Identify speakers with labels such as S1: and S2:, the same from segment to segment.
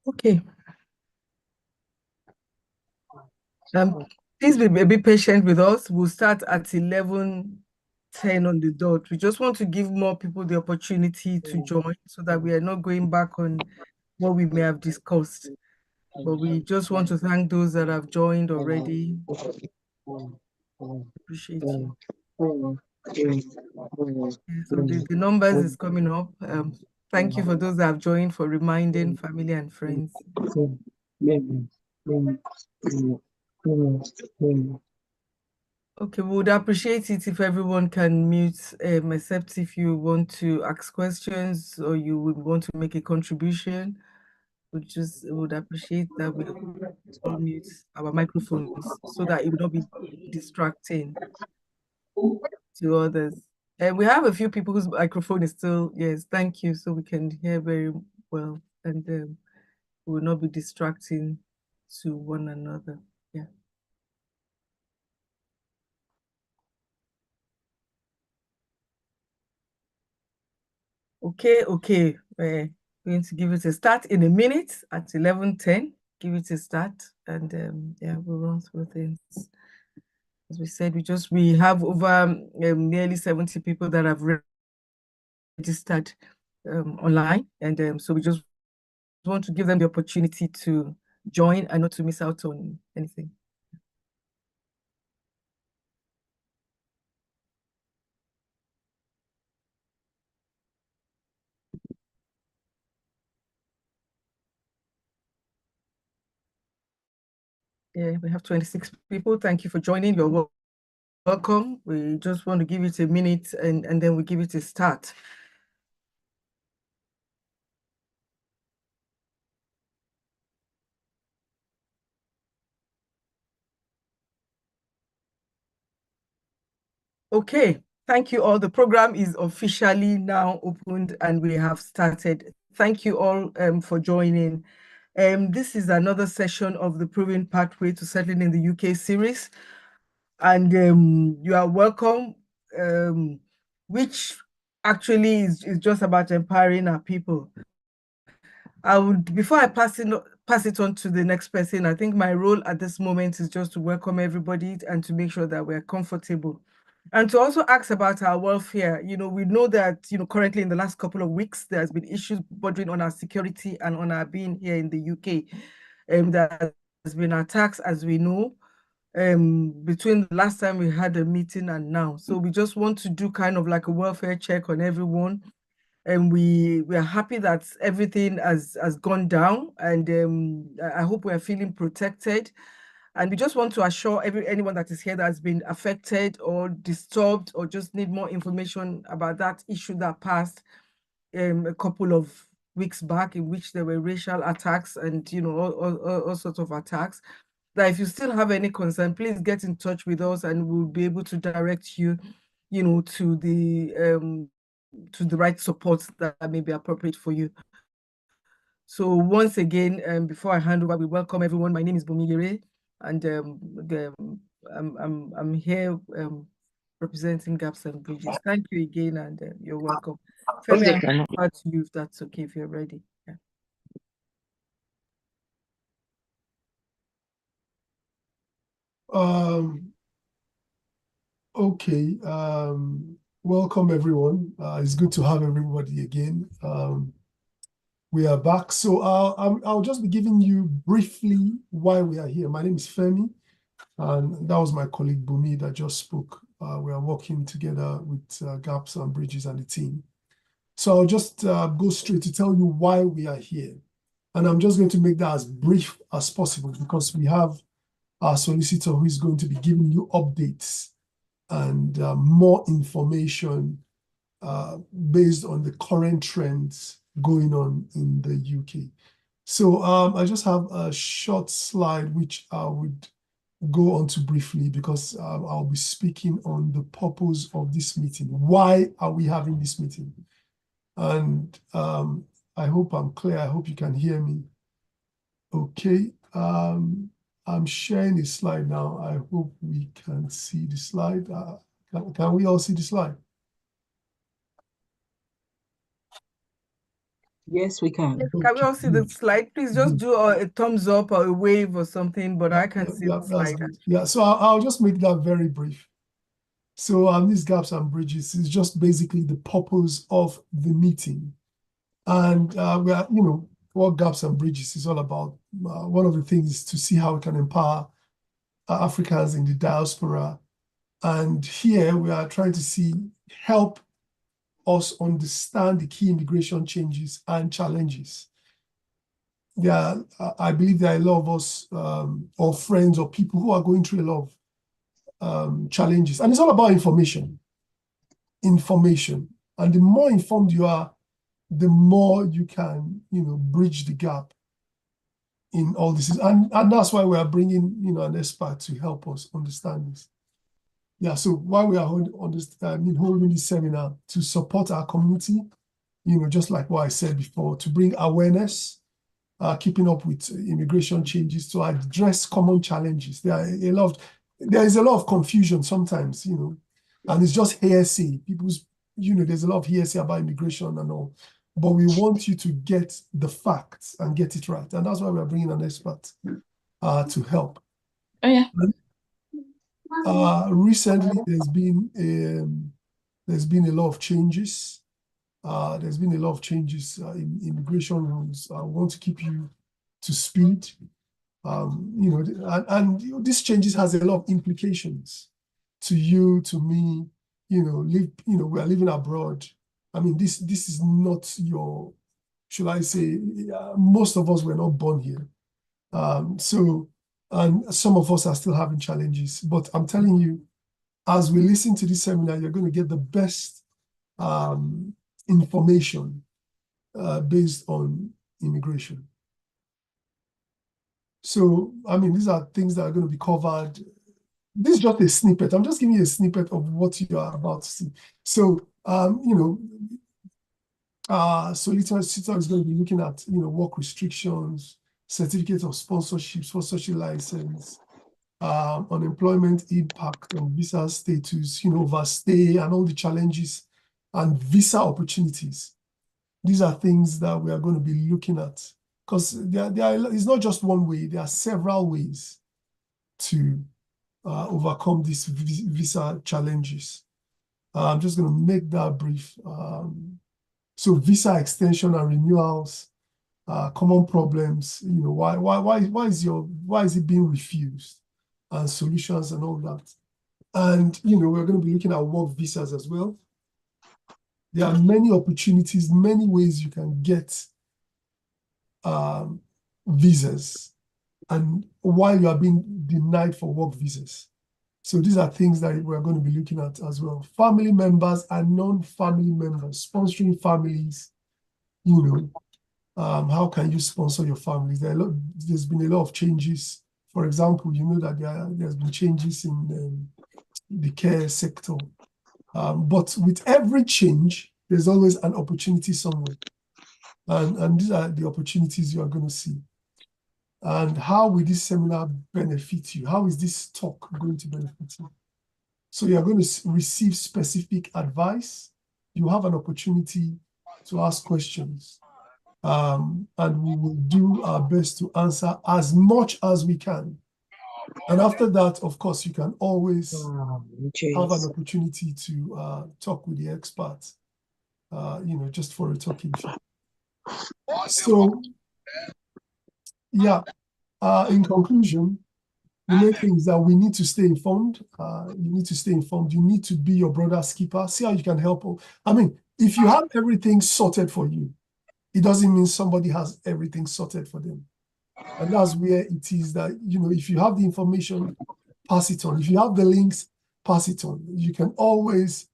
S1: Okay. Please be a bit patient with us. We'll start at 11:10 on the dot. We just want to give more people the opportunity to join so that we are not going back on what we may have discussed. But we just want to thank those that have joined already. Appreciate you. So the numbers is coming up. Thank you for those that have joined, for reminding family and friends. Okay, we would appreciate it if everyone can mute, except if you want to ask questions or you would want to make a contribution. We just would appreciate that we all mute our microphones so that it will not be distracting to others. And we have a few people whose microphone is still, yes, thank you. So we can hear very well and we will not be distracting to one another. Yeah. Okay. We're going to give it a start in a minute at 11:10. Give it a start and yeah, we'll run through things. As we said, we have over nearly 70 people that have registered online, and so we just want to give them the opportunity to join and not to miss out on anything. Yeah, we have 26 people. Thank you for joining. You're welcome. We just want to give it a minute and then we give it a start. Okay, thank you all. The program is officially now opened and we have started. Thank you all for joining. This is another session of the Proven Pathway to Settling in the UK series. And you are welcome, which actually is just about empowering our people. Before I pass it on to the next person, I think my role at this moment is just to welcome everybody and to make sure that we're comfortable. And to also ask about our welfare. We know that, currently in the last couple of weeks, there's been issues bordering on our security and on our being here in the UK. There has been attacks, as we know, between the last time we had a meeting and now. So we just want to do kind of like a welfare check on everyone. And we are happy that everything has gone down, and I hope we are feeling protected. And we just want to assure anyone that is here that has been affected or disturbed or just need more information about that issue that passed a couple of weeks back, in which there were racial attacks and all sorts of attacks, that if you still have any concern, please get in touch with us and we'll be able to direct you, to the right support that may be appropriate for you. So once again, before I hand over, we welcome everyone. My name is Bumiyere, and I'm here representing Gaps and Bridges. Thank you again, and you're welcome. Femi, I hand over to you if that's okay, if you're ready. Yeah.
S2: Okay. Welcome everyone. It's good to have everybody again. We are back. So I'll just be giving you briefly why we are here. My name is Femi, and that was my colleague Bumi that just spoke. We are working together with Gaps and Bridges and the team. So I'll just go straight to tell you why we are here. And I'm just going to make that as brief as possible because we have our solicitor who is going to be giving you updates and more information based on the current trends going on in the UK. So I just have a short slide which I would go on to briefly because I'll be speaking on the purpose of this meeting. Why are we having this meeting? And I hope I'm clear. I hope you can hear me. Okay. I'm sharing the slide now. I hope we can see the slide. Can we all see the slide?
S3: Yes, we can.
S1: Can we
S2: Okay,
S1: all see the
S2: good,
S1: slide? Please just
S2: good.
S1: do a thumbs up or a wave or something, but I can see
S2: Yeah,
S1: the
S2: that's
S1: slide
S2: good.
S1: actually.
S2: Yeah, so I'll just make that very brief. So these gaps and bridges is just basically the purpose of the meeting. And we are, what gaps and bridges is all about. One of the things is to see how we can empower Africans in the diaspora. And here we are trying to help us understand the key immigration changes and challenges. I believe there are a lot of us, or friends or people who are going through a lot of challenges. And it's all about information. Information. And the more informed you are, the more you can, bridge the gap in all this. And that's why we are bringing, an expert to help us understand this. Yeah, so why we are holding this seminar to support our community, just like what I said before, to bring awareness, keeping up with immigration changes, to address common challenges. There is a lot of confusion sometimes, and it's just hearsay. There's a lot of hearsay about immigration and all, but we want you to get the facts and get it right. And that's why we're bringing an expert to help.
S3: Oh, yeah.
S2: Recently, there's been a lot of changes. There's been a lot of changes in immigration rules. I want to keep you to speed. And these changes has a lot of implications to you, to me. We are living abroad. I mean, this is not your, should I say, most of us were not born here. And some of us are still having challenges. But I'm telling you, as we listen to this seminar, you're going to get the best information based on immigration. So, I mean, these are things that are going to be covered. This is just a snippet. I'm just giving you a snippet of what you are about to see. So, Solicitor is going to be looking at, work restrictions, certificate of sponsorship license, unemployment impact on visa status, overstay and all the challenges and visa opportunities. These are things that we are going to be looking at because it's not just one way. There are several ways to overcome these visa challenges. I'm just going to make that brief. So visa extension and renewals, common problems. Why is it being refused, and solutions and all that. And we're going to be looking at work visas as well. There are many opportunities, many ways you can get visas, and while you are being denied for work visas. So these are things that we're going to be looking at as well. Family members and non-family members, sponsoring families, how can you sponsor your families? There's been a lot of changes. For example, you know that there's been changes in the care sector. But with every change, there's always an opportunity somewhere. And these are the opportunities you are going to see. And how will this seminar benefit you? How is this talk going to benefit you? So you're going to receive specific advice. You have an opportunity to ask questions. And we will do our best to answer as much as we can. And after that, of course, you can always have an opportunity to talk with the experts, just for a talking shop. So, yeah, in conclusion, the main thing is that we need to stay informed. You need to stay informed. You need to be your brother's keeper. See how you can help. I mean, if you have everything sorted for you, it doesn't mean somebody has everything sorted for them. And that's where it is that, if you have the information, pass it on. If you have the links, pass it on. You can always,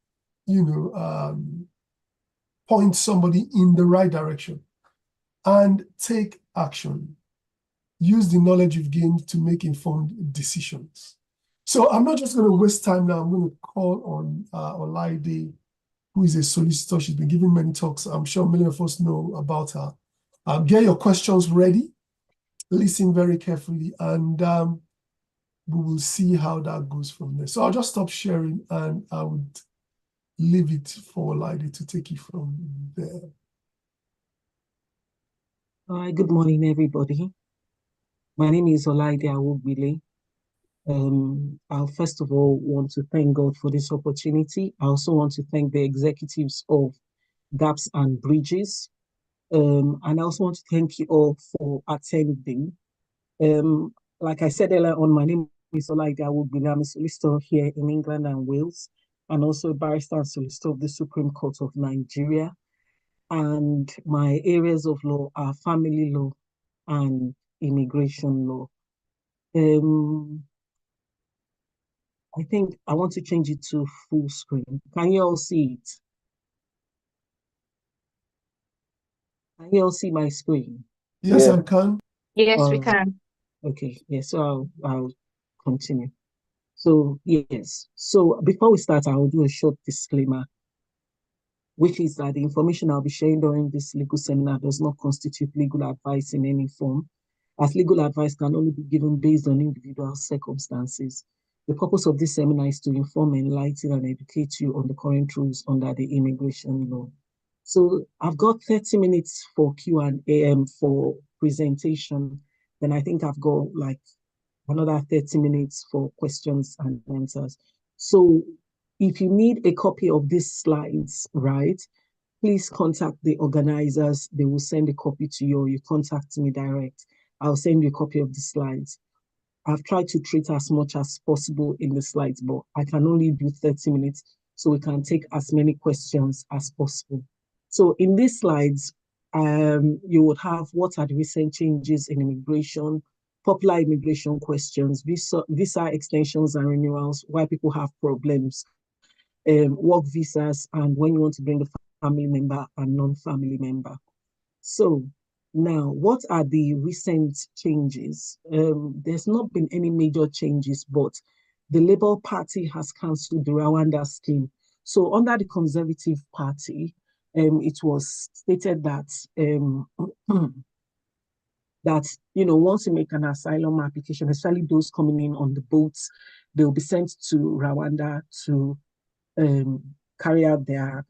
S2: point somebody in the right direction and take action. Use the knowledge you've gained to make informed decisions. So I'm not just going to waste time now. I'm going to call on Laide, who is a solicitor. She's been giving many talks. I'm sure many of us know about her. Get your questions ready. Listen very carefully, and we will see how that goes from there. So I'll just stop sharing, and I would leave it for Laide to take it from there.
S3: Hi, good morning, everybody. My name is Laide Awogbile. I first of all want to thank God for this opportunity. I also want to thank the executives of Gaps and Bridges. And I also want to thank you all for attending. Um, like I said earlier on, my name is Laide Awogbile. I'm a solicitor here in England and Wales, and also a barrister and solicitor of the Supreme Court of Nigeria. And my areas of law are family law and immigration law. Um, I think I want to change it to full screen. Can you all see it? Can you all see my screen?
S2: Yes, I can.
S4: Yes, we
S3: All right.
S4: can.
S3: Okay. Yeah. So I'll continue. So yes. So before we start, I will do a short disclaimer, which is that the information I'll be sharing during this legal seminar does not constitute legal advice in any form, as legal advice can only be given based on individual circumstances. The purpose of this seminar is to inform, enlighten, and educate you on the current rules under the immigration law. So I've got 30 minutes for Q&A for presentation. Then I think I've got like another 30 minutes for questions and answers. So if you need a copy of these slides, right, please contact the organizers. They will send a copy to you, or you contact me direct. I'll send you a copy of the slides. I've tried to treat as much as possible in the slides, but I can only do 30 minutes, so we can take as many questions as possible. So in these slides, you would have what are the recent changes in immigration, popular immigration questions, visa extensions and renewals, why people have problems, work visas, and when you want to bring a family member and non-family member. So now, what are the recent changes? There's not been any major changes, but the Labour Party has cancelled the Rwanda scheme. So under the Conservative Party, it was stated that that once you make an asylum application, especially those coming in on the boats, they'll be sent to Rwanda to carry out their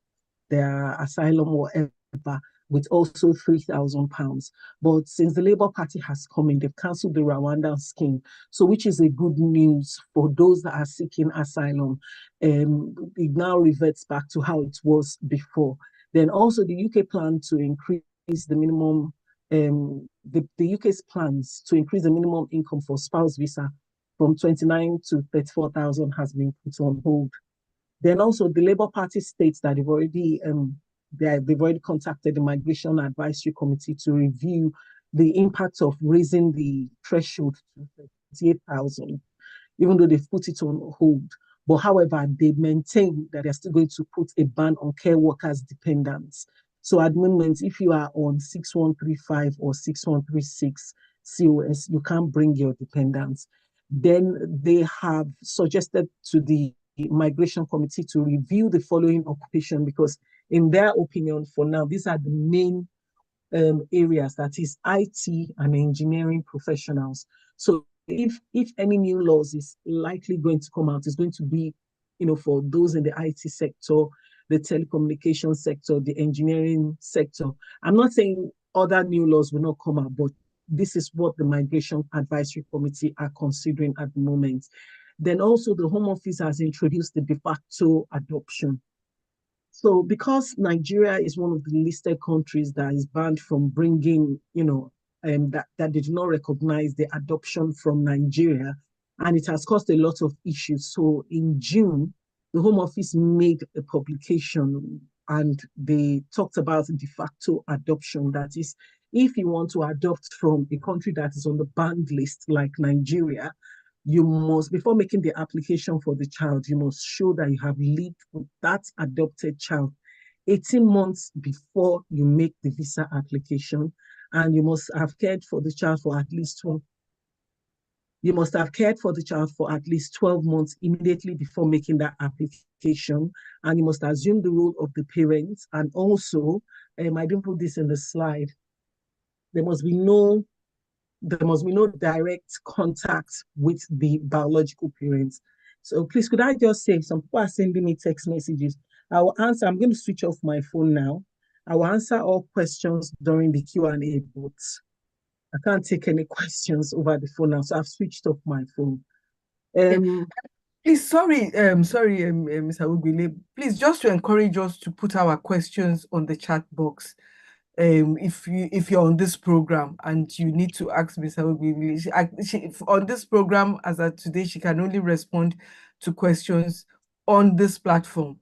S3: asylum or whatever, with also £3,000. But since the Labour Party has come in, they've cancelled the Rwandan scheme. So, which is a good news for those that are seeking asylum. It now reverts back to how it was before. Then also the UK plan to increase the minimum, the UK's plans to increase the minimum income for spouse visa from 29 to 34,000 has been put on hold. Then also the Labour Party states that they've already contacted the Migration Advisory Committee to review the impact of raising the threshold to 38,000, even though they've put it on hold. But however, they maintain that they're still going to put a ban on care workers' dependents. So at the moment, if you are on 6135 or 6136 COS, you can't bring your dependents. Then they have suggested to the Migration Committee to review the following occupation, because in their opinion, for now, these are the main areas, that is IT and engineering professionals. So if any new laws is likely going to come out, it's going to be, for those in the IT sector, the telecommunication sector, the engineering sector. I'm not saying other new laws will not come out, but this is what the Migration Advisory Committee are considering at the moment. Then also the Home Office has introduced the de facto adoption. So because Nigeria is one of the listed countries that is banned from bringing, that they do not recognize the adoption from Nigeria, and it has caused a lot of issues. So in June, the Home Office made a publication and they talked about de facto adoption. That is, if you want to adopt from a country that is on the banned list like Nigeria, you must, before making the application for the child, you must show that you have lived with that adopted child 18 months before you make the visa application, and you must have cared for the child for at least 12. You must have cared for the child for at least 12 months immediately before making that application, and you must assume the role of the parents. And also, I didn't put this in the slide, there must be no direct contact with the biological parents. So please, could I just say, some people are sending me text messages. I will answer. I'm going to switch off my phone now. I will answer all questions during the Q&A, but I can't take any questions over the phone now, so I've switched off my phone.
S1: Please, sorry, Ms. Awogbile, please, just to encourage us to put our questions on the chat box. If you're on this program and you need to ask Ms. Awogbile, on this program as of today, she can only respond to questions on this platform.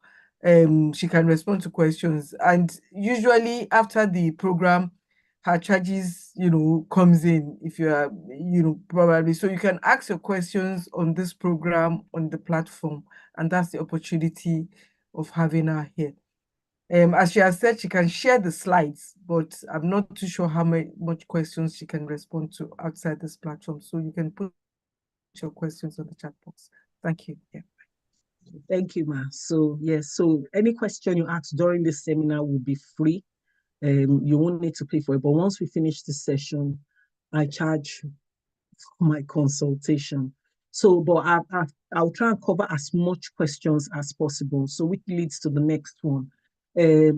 S1: She can respond to questions, and usually after the program, her charges, comes in if you are, probably. So you can ask your questions on this program on the platform, and that's the opportunity of having her here. As she has said, she can share the slides, but I'm not too sure how much questions she can respond to outside this platform. So you can put your questions on the chat box. Thank you. Yeah.
S3: Thank you, Ma. So yes, so any question you ask during this seminar will be free. You won't need to pay for it. But once we finish this session, I charge for my consultation. So, but I'll try and cover as much questions as possible. So which leads to the next one,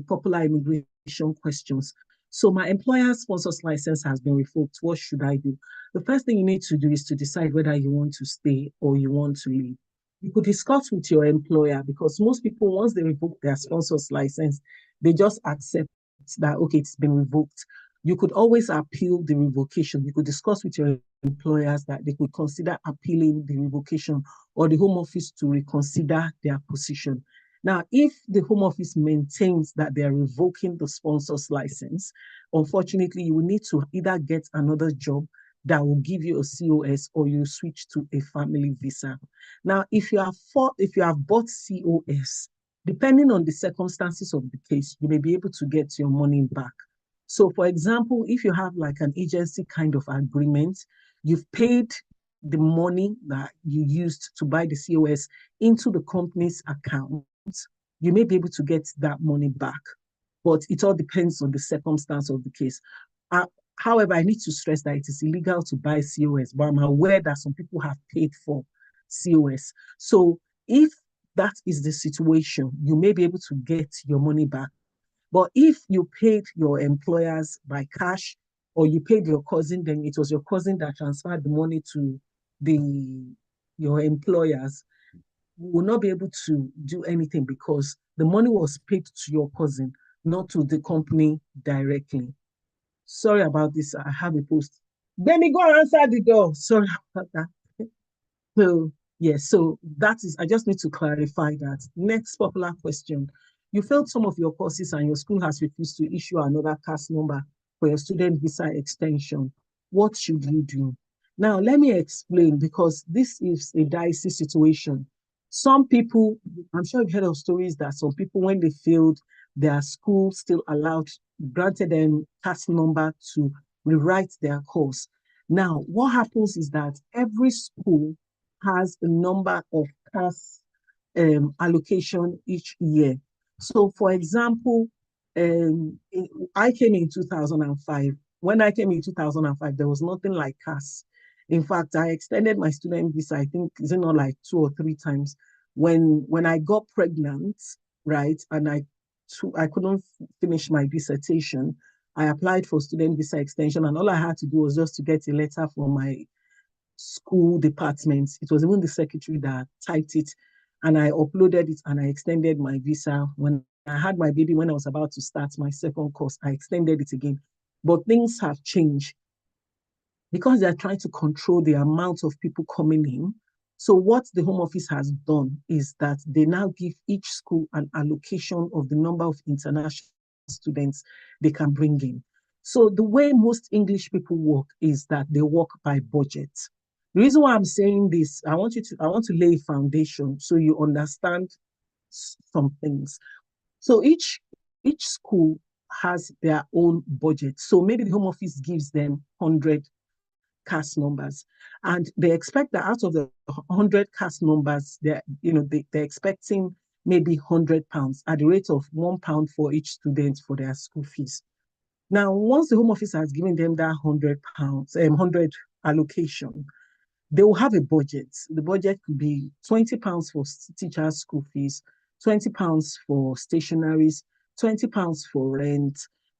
S3: popular immigration questions. So my employer sponsors license has been revoked. What should I do? The first thing you need to do is to decide whether you want to stay or you want to leave. You could discuss with your employer, because most people, once they revoke their sponsor's license, they just accept that, okay, it's been revoked. You could always appeal the revocation. You could discuss with your employers that they could consider appealing the revocation, or the Home Office to reconsider their position. Now, if the Home Office maintains that they're revoking the sponsor's license, unfortunately, you will need to either get another job that will give you a COS, or you switch to a family visa. Now, if you have bought COS, depending on the circumstances of the case, you may be able to get your money back. So, for example, if you have like an agency kind of agreement, you've paid the money that you used to buy the COS into the company's account, you may be able to get that money back. But it all depends on the circumstance of the case. However, I need to stress that it is illegal to buy COS, but I'm aware that some people have paid for COS. So if that is the situation, you may be able to get your money back. But if you paid your employers by cash, or you paid your cousin, then it was your cousin that transferred the money to your employers, you will not be able to do anything, because the money was paid to your cousin, not to the company directly. Sorry about this. I have a post. Benny, go and answer the door. Sorry about that. So, yes, so that is, I just need to clarify that. Next popular question. You failed some of your courses and your school has refused to issue another CAS number for your student visa extension. What should you do? Now, let me explain, because this is a dicey situation. Some people, I'm sure you've heard of stories that some people, when they failed, their school still granted them CAS number to rewrite their course. Now, what happens is that every school has a number of CAS allocation each year. So, for example, I came in 2005. When I came in 2005, there was nothing like CAS. In fact, I extended my student visa, I think, is it not like 2 or 3 times. When I got pregnant, right, and I couldn't finish my dissertation, I applied for student visa extension, and all I had to do was just to get a letter from my school department. It was even the secretary that typed it, and I uploaded it, and I extended my visa. When I had my baby, when I was about to start my second course, I extended it again. But things have changed, because they're trying to control the amount of people coming in. So what the Home Office has done is that they now give each school an allocation of the number of international students they can bring in. So the way most English people work is that they work by budget. The reason why I'm saying this, I want to lay a foundation so you understand some things. So each school has their own budget. So maybe the Home Office gives them 100 CAS numbers, and they expect that out of the 100 CAS numbers, they're expecting maybe £100 at the rate of £1 for each student for their school fees. Now, once the Home Office has given them that £100 allocation, they will have a budget. The budget could be £20 for teachers' school fees, £20 for stationaries, £20 for rent,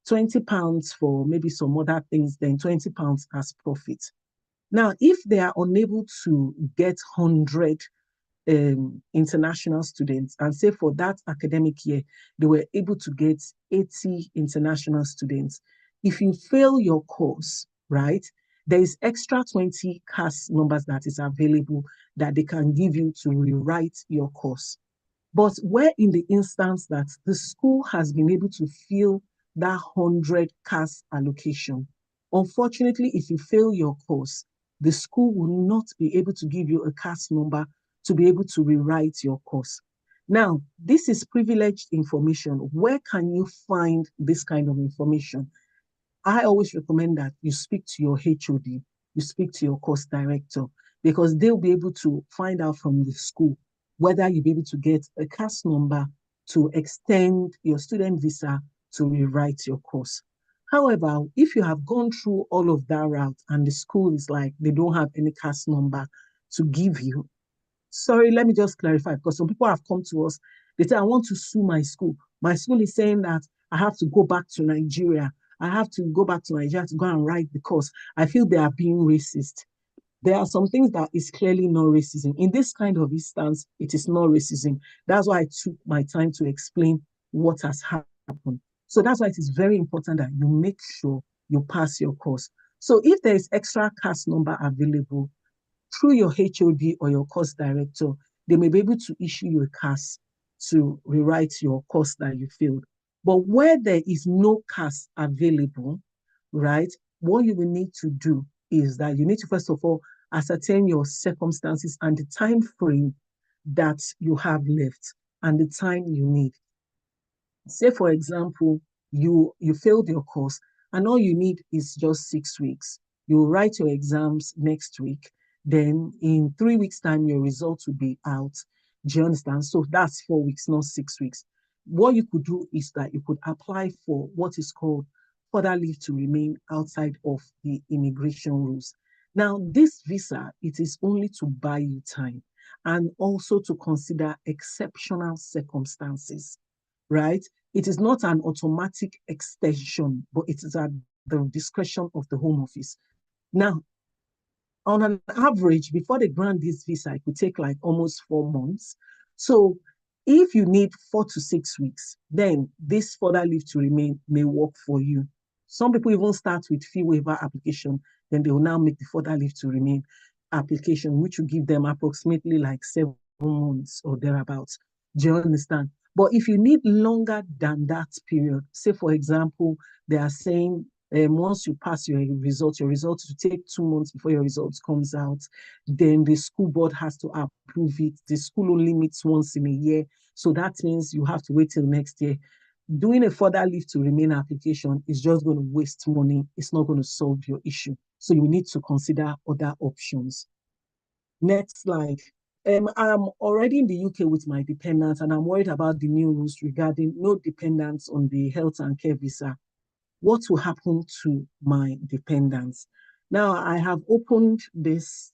S3: £20 for maybe some other things, then £20 as profit. Now, if they are unable to get 100 international students, and say for that academic year, they were able to get 80 international students, if you fail your course, right, there is extra 20 CAS numbers that is available that they can give you to rewrite your course. But where in the instance that the school has been able to fill that 100 CAS allocation, unfortunately, if you fail your course, the school will not be able to give you a CAS number to be able to rewrite your course. Now, this is privileged information. Where can you find this kind of information? I always recommend that you speak to your HOD, you speak to your course director, because they'll be able to find out from the school whether you'll be able to get a CAS number to extend your student visa to rewrite your course. However, if you have gone through all of that route and the school is like, they don't have any CAS number to give you, sorry, let me just clarify, because some people have come to us, they say, I want to sue my school. My school is saying that I have to go back to Nigeria. I have to go back to Nigeria to go and write the course. I feel they are being racist. There are some things that is clearly not racism. In this kind of instance, it is not racism. That's why I took my time to explain what has happened. So that's why it is very important that you make sure you pass your course. So if there is extra CAS number available, through your HOD or your course director, they may be able to issue you a CAS to rewrite your course that you failed. But where there is no CAS available, right, what you will need to do is that you need to, first of all, ascertain your circumstances and the time frame that you have left and the time you need. Say, for example, you failed your course and all you need is just 6 weeks. You write your exams next week. Then in 3 weeks' time, your results will be out. Do you understand? So that's 4 weeks, not 6 weeks. What you could do is that you could apply for what is called further leave to remain outside of the immigration rules. Now, this visa, it is only to buy you time and also to consider exceptional circumstances, right? It is not an automatic extension, but it is at the discretion of the Home Office. Now, on an average, before they grant this visa, it could take like almost 4 months. So if you need 4 to 6 weeks, then this further leave to remain may work for you. Some people even start with fee waiver application, then they will now make the further leave to remain application, which will give them approximately like 7 months or thereabouts. Do you understand? But if you need longer than that period, say for example, they are saying once you pass your results will take 2 months before your results comes out. Then the school board has to approve it. The school only meets once in a year. So that means you have to wait till next year. Doing a further leave to remain application is just going to waste money. It's not going to solve your issue. So you need to consider other options. Next slide. I'm already in the UK with my dependents, and I'm worried about the new rules regarding no dependents on the health and care visa. What will happen to my dependents? Now, I have opened this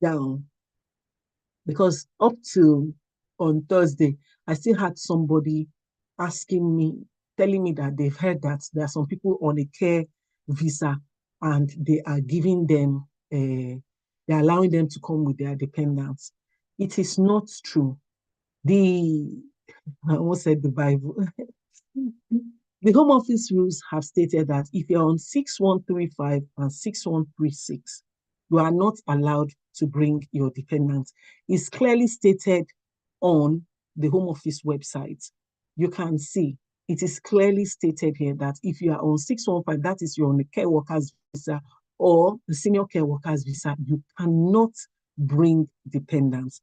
S3: down because up to on Thursday, I still had somebody asking me, telling me that they've heard that there are some people on a care visa and they are giving them, they're allowing them to come with their dependents. It is not true. I almost said the Bible. The Home Office rules have stated that if you're on 6135 and 6136, you are not allowed to bring your dependents. It's clearly stated on the Home Office website. You can see it is clearly stated here that if you are on 615, that is you're on the care workers visa or the senior care workers visa, you cannot bring dependents.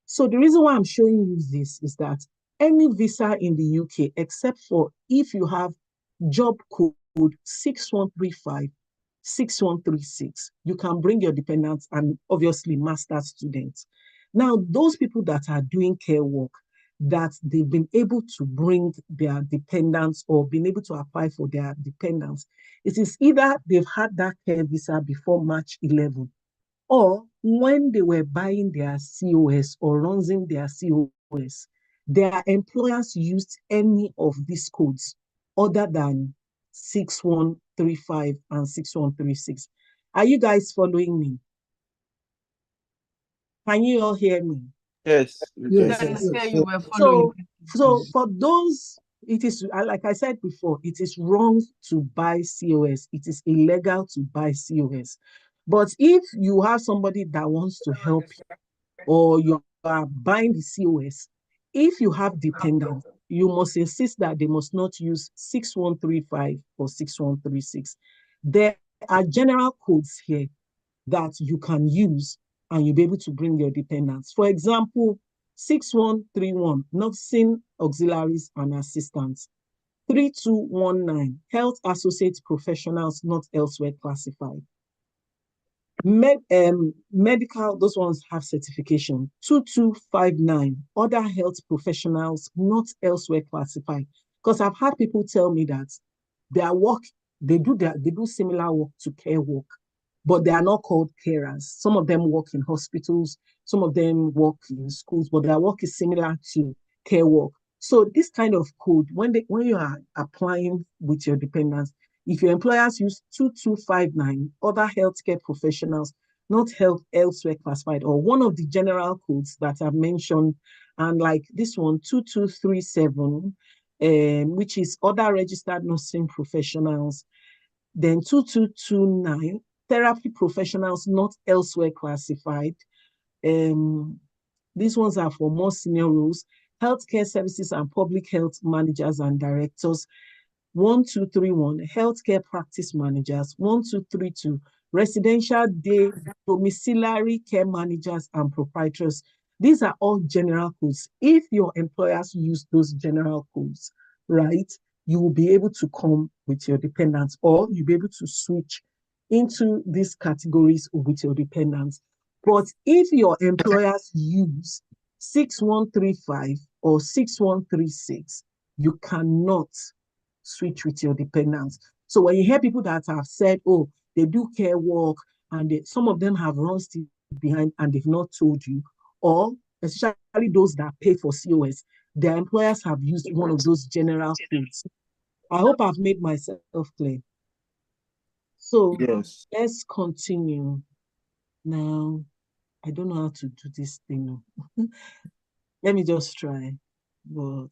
S3: So the reason why I'm showing you this is that any visa in the UK, except for if you have job code 6135, 6136, you can bring your dependents and obviously master students. Now, those people that are doing care work, that they've been able to bring their dependents or been able to apply for their dependents, it is either they've had that care visa before March 11, or when they were buying their COS or launching their COS, their employers used any of these codes other than 6135 and 6136. Are you guys following me? Can you all hear me?
S4: Yes.
S2: Yes,
S1: Can hear
S2: yes.
S1: you, we're following.
S3: So for those, it is, like I said before, it is wrong to buy COS. It is illegal to buy COS. But if you have somebody that wants to help you, or you are buying the COS, if you have dependents, you must insist that they must not use 6135 or 6136. There are general codes here that you can use and you'll be able to bring your dependents. For example, 6131, nursing auxiliaries and assistants. 3219, health associate professionals not elsewhere classified. Medical, those ones have certification. 2259, other health professionals not elsewhere classified. Because I've had people tell me that their work, they do similar work to care work, but they are not called carers. Some of them work in hospitals, some of them work in schools, but their work is similar to care work. So this kind of code, when you are applying with your dependents, if your employers use 2259, other healthcare professionals, not health elsewhere classified, or one of the general codes that I've mentioned, and like this one, 2237, which is other registered nursing professionals, then 2229, therapy professionals not elsewhere classified. These ones are for more senior roles, healthcare services and public health managers and directors. 1231, healthcare practice managers. 1232, residential day domiciliary care managers and proprietors. These are all general codes. If your employers use those general codes, right, you will be able to come with your dependents, or you'll be able to switch into these categories with your dependents. But if your employers use 6135 or 6136, you cannot switch with your dependents. So when you hear people that have said, oh, they do care work, and some of them have run still behind and they've not told you, or especially those that pay for COS, their employers have used one of those general codes. I hope I've made myself clear. So
S4: Yes.
S3: let's continue. Now, I don't know how to do this thing. Let me just try. But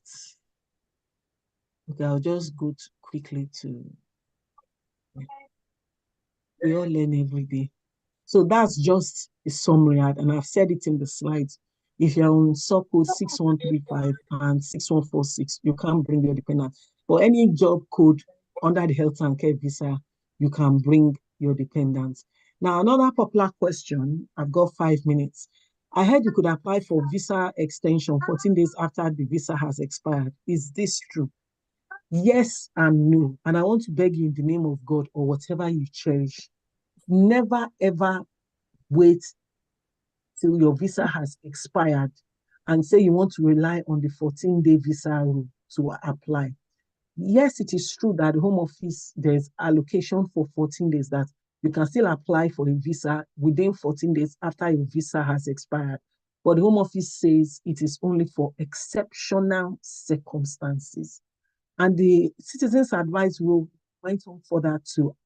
S3: okay, I'll just go quickly to, we all learn every day. So that's just a summary, and I've said it in the slides. If you're on subcode 6135 and 6146, you can't bring your dependent. For any job code under the health and care visa, you can bring your dependents. Now, another popular question, I've got 5 minutes. I heard you could apply for visa extension 14 days after the visa has expired. Is this true? Yes and no. And I want to beg you in the name of God or whatever you cherish, never ever wait till your visa has expired and say you want to rely on the 14-day visa rule to apply. Yes, it is true that the Home Office, there's allocation for 14 days that you can still apply for a visa within 14 days after your visa has expired. But the Home Office says it is only for exceptional circumstances. And the Citizens Advice Rule went on further to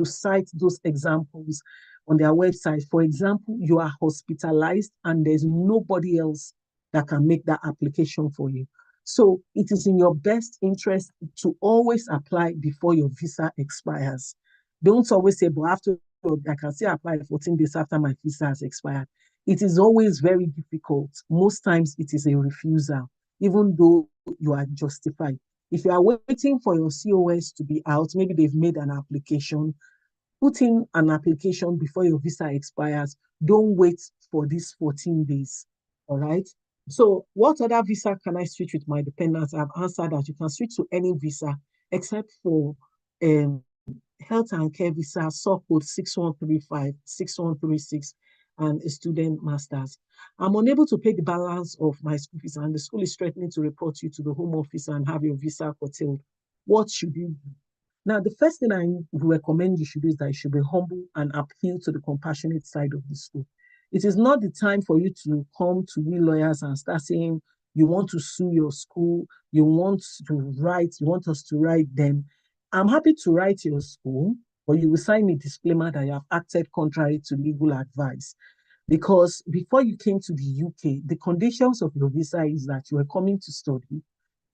S3: cite those examples on their website. For example, you are hospitalized and there's nobody else that can make that application for you. So it is in your best interest to always apply before your visa expires. Don't always say, but after I can still apply 14 days after my visa has expired. It is always very difficult. Most times it is a refusal, even though you are justified. If you are waiting for your COS to be out, maybe they've made an application, put in an application before your visa expires. Don't wait for these 14 days, all right? So what other visa can I switch with my dependents? I've answered that you can switch to any visa except for health and care visa, subcode 6135, 6136, and a student master's. I'm unable to pay the balance of my school fees and the school is threatening to report you to the Home Office and have your visa curtailed. What should you do? Now, the first thing I recommend you should do is that you should be humble and appeal to the compassionate side of the school. It is not the time for you to come to we lawyers and start saying you want to sue your school, you want us to write them. I'm happy to write your school, but you will sign a disclaimer that you have acted contrary to legal advice. Because before you came to the UK, the conditions of your visa is that you were coming to study,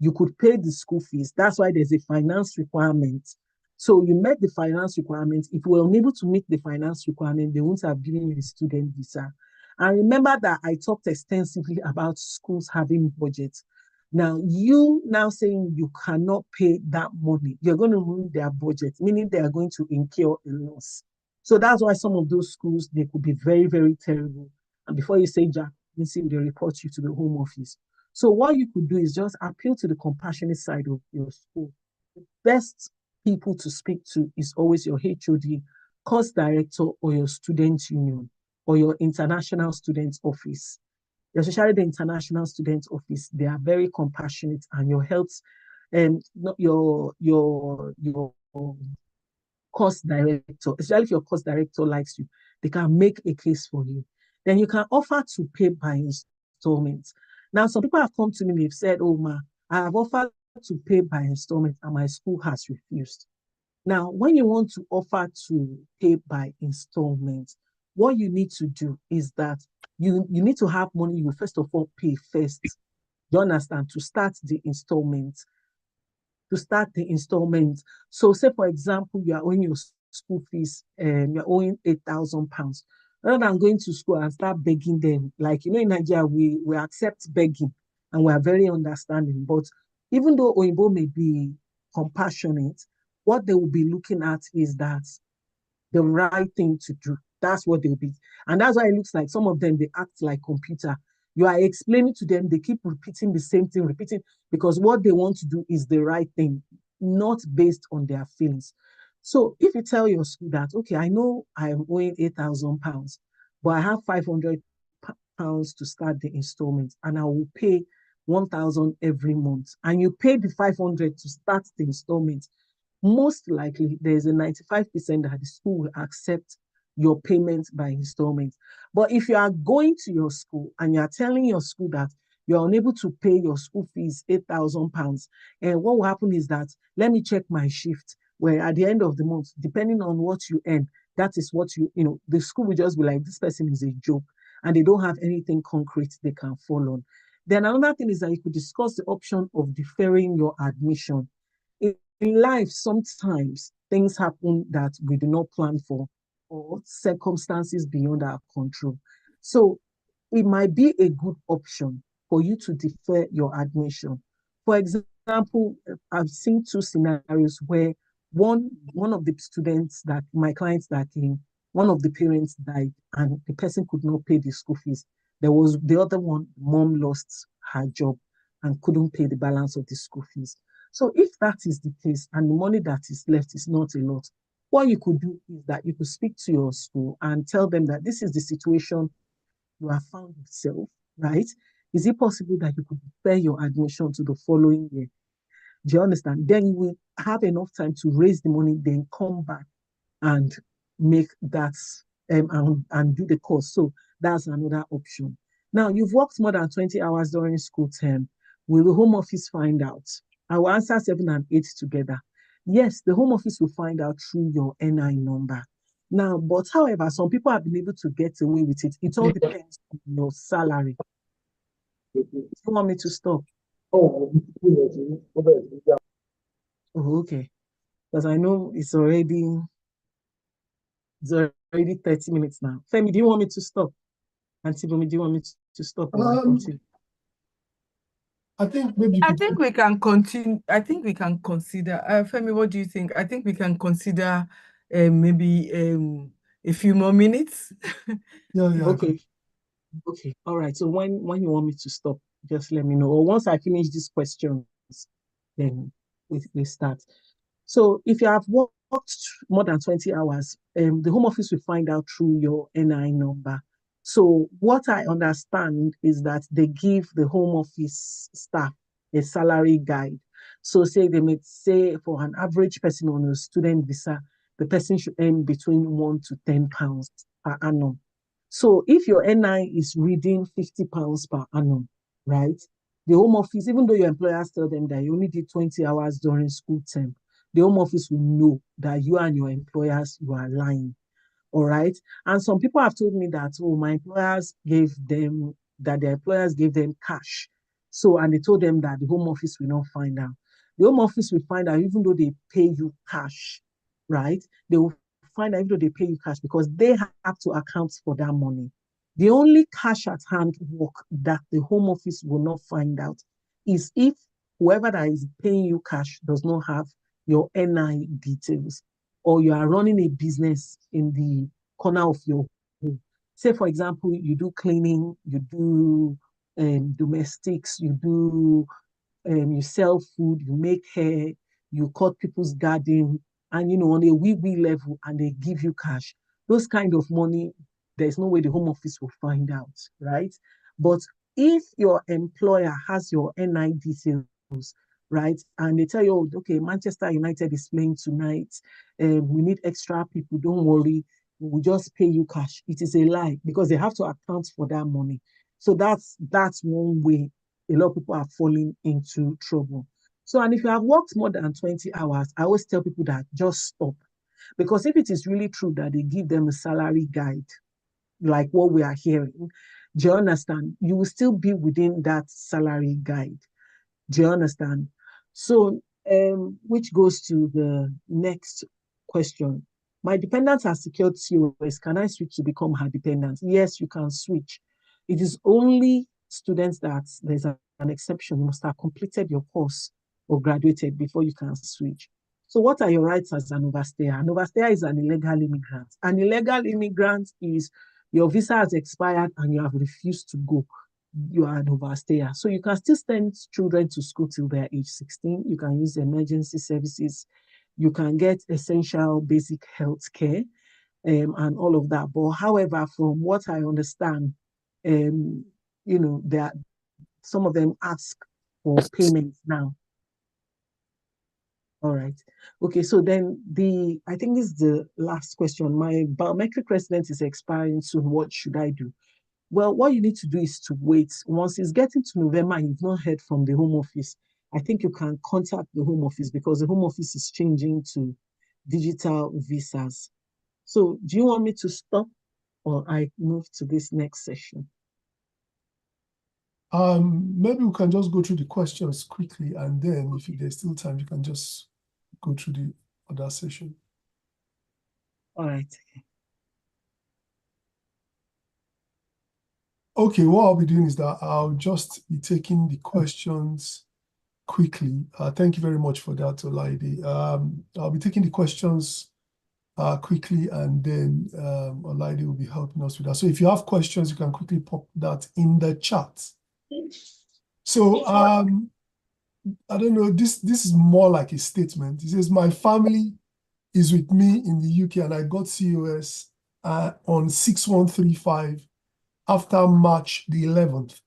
S3: you could pay the school fees. That's why there's a finance requirement. So you met the finance requirement. If you were unable to meet the finance requirement, they wouldn't have given you a student visa. And remember that I talked extensively about schools having budgets. Now, you now saying you cannot pay that money, you're going to ruin their budget, meaning they are going to incur a loss. So that's why some of those schools, they could be very, very terrible. And before you say, Jack, they report you to the Home Office. So what you could do is just appeal to the compassionate side of your school. The best people to speak to is always your HOD, course director, or your student union, or your international student office. Especially the international student office, they are very compassionate, and your health and your course director, especially if your course director likes you, they can make a case for you. Then you can offer to pay by installments. Now, some people have come to me, they've said, oh, ma, I have offered to pay by installment and my school has refused. Now, when you want to offer to pay by installments, what you need to do is that you need to have money you first of all pay first. You understand? To start the installment. So say, for example, you are owing your school fees and you're owing £8,000. Rather than going to school and start begging them, like, in Nigeria, we accept begging and we are very understanding. But even though Oyinbo may be compassionate, what they will be looking at is that the right thing to do. That's what they'll be. And that's why it looks like some of them, they act like computer. You are explaining to them, they keep repeating the same thing, because what they want to do is the right thing, not based on their feelings. So if you tell your school that, okay, I know I'm owing £8,000, but I have £500 to start the installment, and I will pay 1,000 every month, and you pay the 500 to start the installment, most likely there's a 95% that the school will accept your payment by installment. But if you are going to your school and you are telling your school that you're unable to pay your school fees, £8,000, and what will happen is that, let me check my shift, where at the end of the month, depending on what you earn, that is what the school will just be like, this person is a joke, and they don't have anything concrete they can fall on. Then another thing is that you could discuss the option of deferring your admission. In life, sometimes things happen that we do not plan for, or circumstances beyond our control. So it might be a good option for you to defer your admission. For example, I've seen two scenarios where one of the students that my clients that came, one of the parents died and the person could not pay the school fees. There was the other one, mom lost her job and couldn't pay the balance of the school fees. So if that is the case and the money that is left is not a lot, what you could do is that you could speak to your school and tell them that this is the situation you have found yourself, right? Is it possible that you could defer your admission to the following year? Do you understand? Then you will have enough time to raise the money, then come back and make that and do the course. So that's another option. Now, you've worked more than 20 hours during school term. Will the Home Office find out? I will answer 7 and 8 together. Yes, the Home Office will find out through your NI number. Now, but however, some people have been able to get away with it. It all depends on your salary. Do you want me to stop? Oh, okay. Because I know it's already 30 minutes now. Femi, do you want me to stop? Auntie Bumi, do you want me to stop or I continue?
S2: I think maybe
S1: I think we can continue. I think we can consider. Femi, what do you think? I think we can consider maybe a few more minutes.
S2: Yeah.
S3: Okay. Okay. All right. So when you want me to stop, just let me know. Or once I finish these questions, then we start. So if you have worked more than 20 hours, the Home Office will find out through your NI number. So what I understand is that they give the Home Office staff a salary guide. So say they may say for an average person on a student visa, the person should earn between £1 to £10 per annum. So if your NI is reading £50 per annum, right? The Home Office, even though your employers tell them that you only did 20 hours during school term, the Home Office will know that you and your employers, you are lying. All right. And some people have told me that, oh, my employers gave them, that their employers gave them cash. So, and they told them that the Home Office will not find out. The Home Office will find out even though they pay you cash, right? They will find out even though they pay you cash because they have to account for that money. The only cash at hand work that the Home Office will not find out is if whoever that is paying you cash does not have your NI details, or you are running a business in the corner of your home. Say, for example, you do cleaning, you do domestics, you sell food, you make hair, you cut people's garden, and on a wee level, and they give you cash. Those kind of money, there's no way the Home Office will find out, right? But if your employer has your NI details, right, and they tell you, oh, okay, Manchester United is playing tonight, we need extra people, don't worry, we'll just pay you cash. It is a lie because they have to account for that money. So that's one way a lot of people are falling into trouble. So, and if you have worked more than 20 hours, I always tell people that just stop. Because if it is really true that they give them a salary guide, like what we are hearing, do you understand? You will still be within that salary guide. Do you understand? So, which goes to the next question. My dependents are secured COS. Can I switch to become her dependent? Yes, you can switch. It is only students that there's an exception. You must have completed your course or graduated before you can switch. So what are your rights as an overstayer? An overstayer is an illegal immigrant. An illegal immigrant is your visa has expired and you have refused to go. You are an overstayer. So you can still send children to school till they're age 16. You can use emergency services. You can get essential basic health care and all of that. But however, from what I understand, there some of them ask for payments now. All right. Okay, so then I think this is the last question. My biometric residence is expiring soon. What should I do? Well, what you need to do is to wait. Once it's getting to November and you've not heard from the Home Office, I think you can contact the Home Office because the Home Office is changing to digital visas. So do you want me to stop or I move to this next session?
S2: Maybe we can just go through the questions quickly, and then if there's still time, you can just go through the other session.
S3: All right.
S2: Okay, what I'll be doing is that I'll just be taking the questions quickly. Thank you very much for that, Laide. I'll be taking the questions quickly, and then Laide will be helping us with that. So if you have questions, you can quickly pop that in the chat. So I don't know, this is more like a statement. It says, my family is with me in the UK and I got COS on 6135 after March the 11th.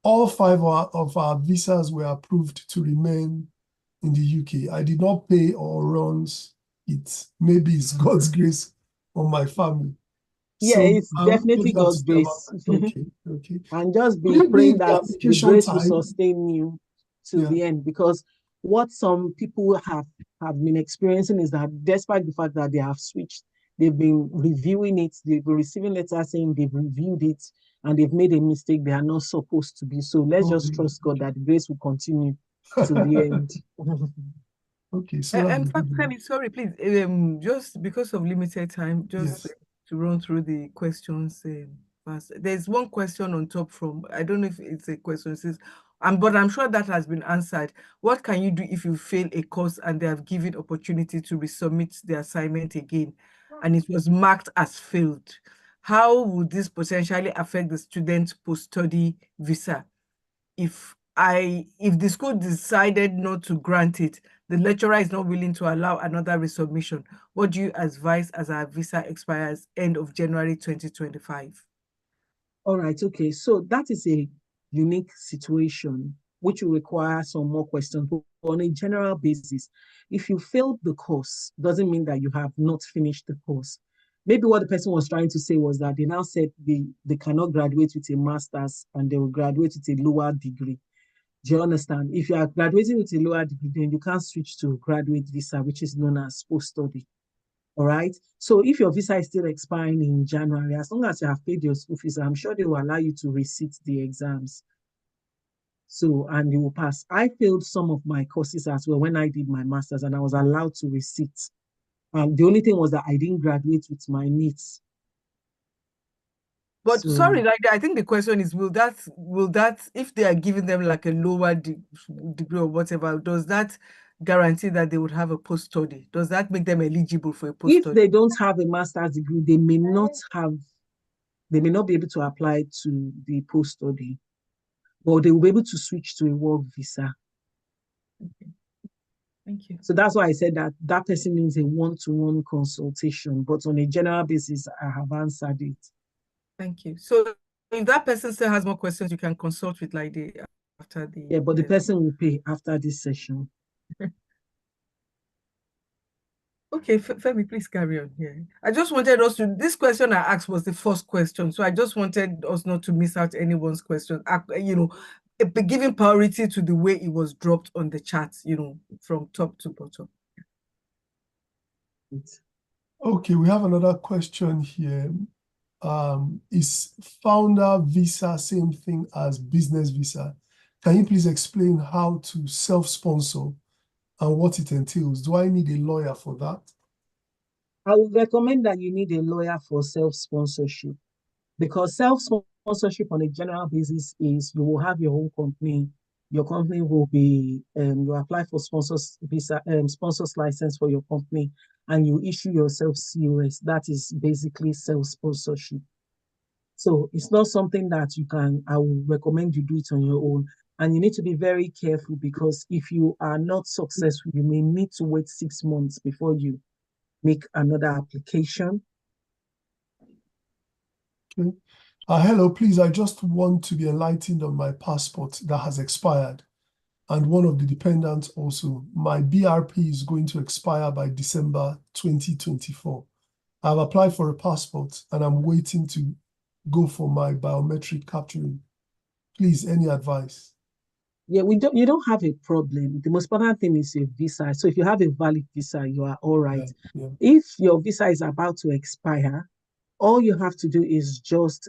S2: All 5 of our visas were approved to remain in the UK. I did not pay or runs it. Maybe it's God's grace on my family.
S3: Yeah,
S2: So,
S3: it's definitely God's grace.
S2: Okay, okay.
S3: And just be
S2: Maybe
S3: praying
S2: the
S3: that the
S2: application
S3: grace will
S2: time.
S3: sustain you to the end. Because what some people have been experiencing is that despite the fact that they have switched, they've been reviewing it, they've been receiving letters saying they've reviewed it and they've made a mistake they are not supposed to be. So let's just trust God that the grace will continue to the end.
S2: Okay, so
S1: Femi, sorry, please. Just because of limited time, just to run through the questions fast. There's one question on top from, I don't know if it's a question, it says, but I'm sure that has been answered. What can you do if you fail a course and they have given opportunity to resubmit the assignment again and it was marked as failed? How would this potentially affect the student post-study visa? If the school decided not to grant it, the lecturer is not willing to allow another resubmission, what do you advise as our visa expires end of January 2025?
S3: All right, okay. So that is a unique situation which will require some more questions. But on a general basis, if you failed the course, doesn't mean that you have not finished the course. Maybe what the person was trying to say was that they now said they cannot graduate with a master's and they will graduate with a lower degree. Do you understand? If you are graduating with a lower degree, then you can't switch to graduate visa, which is known as post-study. All right. So if your visa is still expiring in January, as long as you have paid your school fees, I'm sure they will allow you to resit the exams. So, and you will pass. I failed some of my courses as well when I did my master's, and I was allowed to resit. And the only thing was that I didn't graduate with my needs.
S1: But sorry,
S3: So
S1: like I think the question is, will that if they are giving them like a lower degree or whatever, does that guarantee that they would have a post study? Does that make them eligible for a post
S3: if
S1: study?
S3: they don't have a master's degree, they may not be able to apply to the post study, but they will be able to switch to a work visa.
S1: Okay. Thank you.
S3: So that's why I said that that person needs a one-to-one consultation, but on a general basis, I have answered it.
S1: Thank you. So if that person still has more questions, you can consult with Laide after the.
S3: Yeah, but the person will pay after this session.
S1: Okay, Femi, please carry on here. I just wanted us to, this question I asked was the first question. So I just wanted us not to miss out anyone's question, giving priority to the way it was dropped on the chat, from top to bottom.
S2: Okay, we have another question here. Is founder visa same thing as business visa? Can you please explain how to self-sponsor and what it entails? Do I need a lawyer for that?
S3: I would recommend that you need a lawyer for self-sponsorship, because self-sponsorship on a general basis is you will have your own company. Your company will be, you apply for sponsors visa, sponsors license for your company, and you issue yourself COS. That is basically self-sponsorship. So it's not something that I would recommend you do it on your own. And you need to be very careful, because if you are not successful, you may need to wait 6 months before you make another application.
S2: Okay. Hello, please. I just want to be enlightened on my passport that has expired. And one of the dependents also. My BRP is going to expire by December 2024. I've applied for a passport and I'm waiting to go for my biometric capturing. Please, any advice?
S3: Yeah, you don't have a problem. The most important thing is your visa. So if you have a valid visa, you are all right.
S2: Yeah.
S3: If your visa is about to expire, all you have to do is just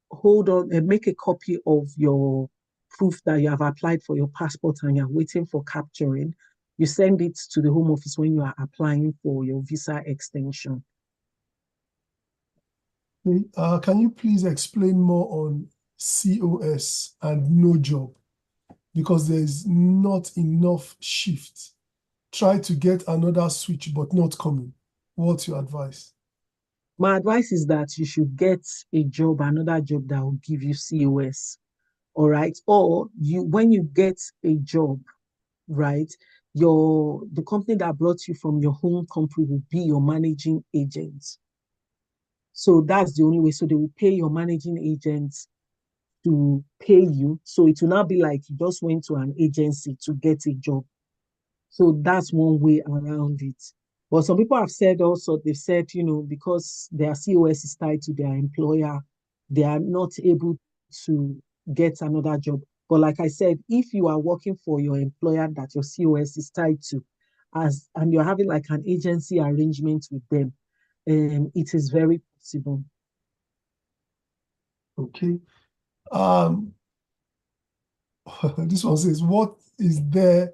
S3: hold on and make a copy of your proof that you have applied for your passport and you're waiting for capturing. You send it to the Home Office when you are applying for your visa extension.
S2: Okay. Can you please explain more on COS and no job? Because there's not enough shift. Try to get another switch, but not coming. What's your advice?
S3: My advice is that you should get a job, another job that will give you COS. All right. Or when you get a job, right, the company that brought you from your home country will be your managing agent. So that's the only way. So they will pay your managing agent to pay you. So it will not be like you just went to an agency to get a job. So that's one way around it. But some people have said also, they've said, because their COS is tied to their employer, they are not able to get another job. But like I said, if you are working for your employer that your COS is tied to, and you're having like an agency arrangement with them, it is very possible.
S2: Okay. This one says, what is there?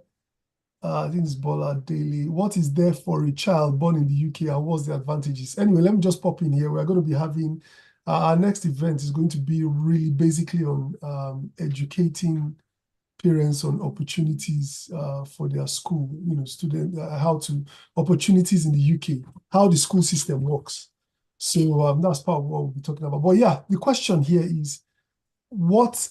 S2: I think it's Bola Daily. What is there for a child born in the UK and what's the advantages? Anyway, let me just pop in here. We're going to be having our next event is going to be really basically on educating parents on opportunities for their school, student, opportunities in the UK, how the school system works. So that's part of what we'll be talking about. But yeah, the question here is, what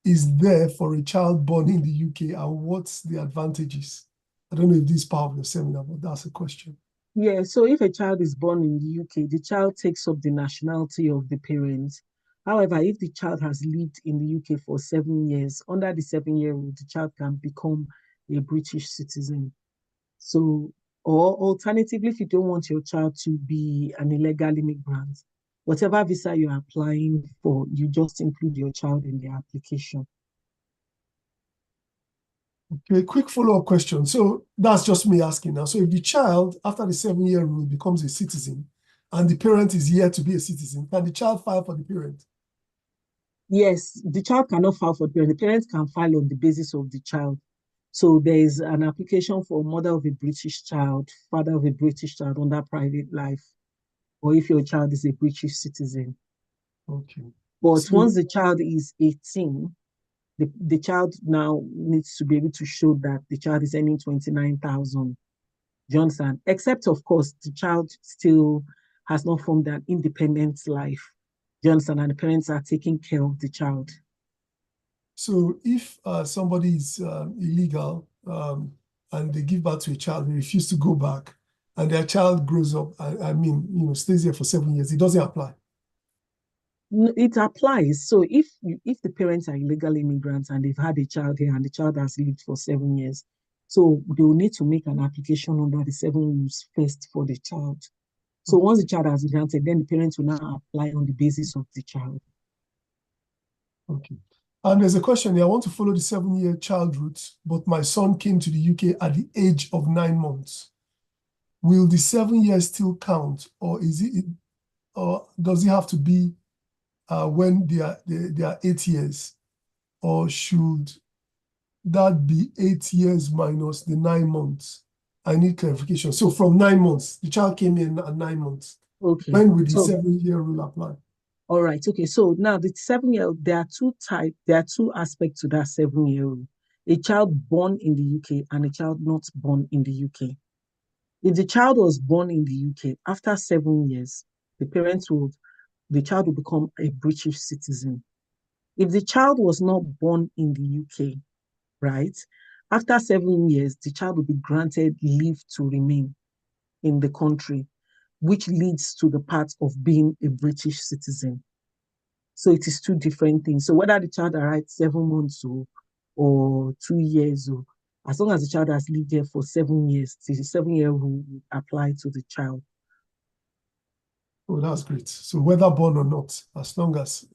S2: is there for a child born in the UK and what's the advantages? I don't know if this is part of the seminar, but that's a question.
S3: Yeah, so if a child is born in the UK, the child takes up the nationality of the parents. However, if the child has lived in the UK for 7 years, under the 7-year rule, the child can become a British citizen. So, or alternatively, if you don't want your child to be an illegal immigrant, whatever visa you're applying for, you just include your child in the application.
S2: Okay, quick follow-up question. So that's just me asking now. So if the child, after the 7-year rule, becomes a citizen and the parent is yet to be a citizen, can the child file for the parent?
S3: Yes, the child cannot file for the parent. The parents can file on the basis of the child. So there is an application for mother of a British child, father of a British child under private life, or if your child is a British citizen.
S2: Okay.
S3: But
S2: So,
S3: once the child is 18, the child now needs to be able to show that the child is earning 29,000. Do you understand? Except, of course, the child still has not formed an independent life. Do you understand? And the parents are taking care of the child.
S2: so if somebody is illegal and they give birth to a child, they refuse to go back, and their child grows up, I mean, stays here for 7 years, it doesn't apply.
S3: It applies. So if the parents are illegal immigrants and they've had a child here and the child has lived for 7 years, so they will need to make an application under the 7 rules first for the child. So once the child has been granted, then the parents will now apply on the basis of the child.
S2: Okay. And there's a question here. I want to follow the 7-year child route, but my son came to the UK at the age of 9 months. Will the 7 years still count, or does it have to be when they are 8 years, or should that be 8 years minus the 9 months? I need clarification. So from 9 months, the child came in at 9 months.
S3: Okay.
S2: When will the
S3: So
S2: 7-year rule apply?
S3: all right. Okay. So now the 7-year, there are two aspects to that 7-year rule. A child born in the UK and a child not born in the UK. If the child was born in the UK, after 7 years, the child will become a British citizen. If the child was not born in the UK, right, after 7 years, the child will be granted leave to remain in the country, which leads to the part of being a British citizen. So it is two different things. So whether the child arrived 7 months or 2 years, as long as the child has lived there for 7 years, the 7-year rule will apply to the child.
S2: Oh, that's great. So whether born or not, as long as,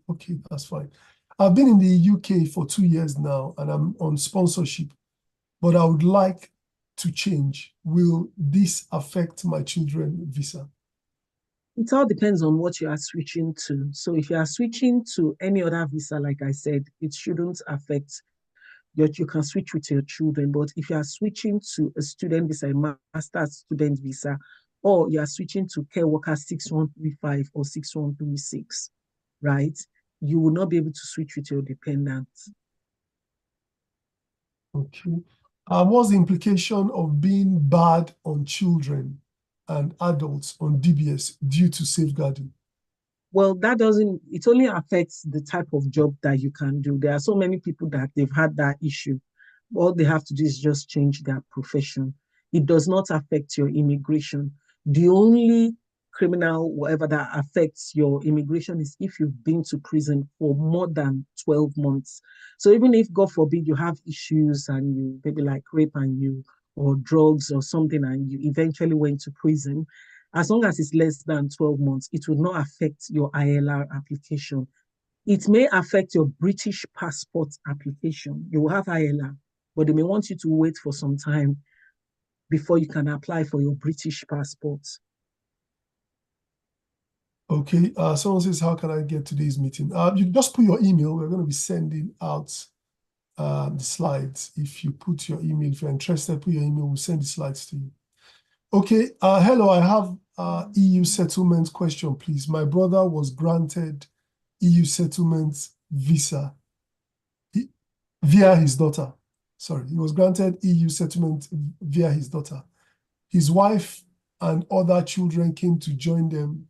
S2: okay, that's fine. I've been in the UK for 2 years now, and I'm on sponsorship, but I would like to change. Will this affect my children's visa?
S3: It all depends on what you are switching to. So if you are switching to any other visa, like I said, it shouldn't affect you can switch with your children. But if you are switching to a student visa, a master's student visa, or you are switching to care worker 6135 or 6136, right? You will not be able to switch with your dependents.
S2: Okay. What's the implication of being bad on children and adults on DBS due to safeguarding?
S3: Well, it only affects the type of job that you can do. There are so many people that they've had that issue. All they have to do is just change their profession. It does not affect your immigration. The only criminal, whatever that affects your immigration is if you've been to prison for more than 12 months. So even if, God forbid, you have issues and you maybe like rape or drugs or something, and you eventually went to prison, as long as it's less than 12 months, it will not affect your ILR application. It may affect your British passport application. You will have ILR, but they may want you to wait for some time before you can apply for your British passport.
S2: Okay, someone says, how can I get today's meeting? You just put your email. We're going to be sending out the slides. If you put your email, if you're interested, put your email, we'll send the slides to you. Okay, hello, I have EU settlement question, please. My brother was granted EU settlement visa via his daughter. Sorry, he was granted EU settlement via his daughter. His wife and other children came to join them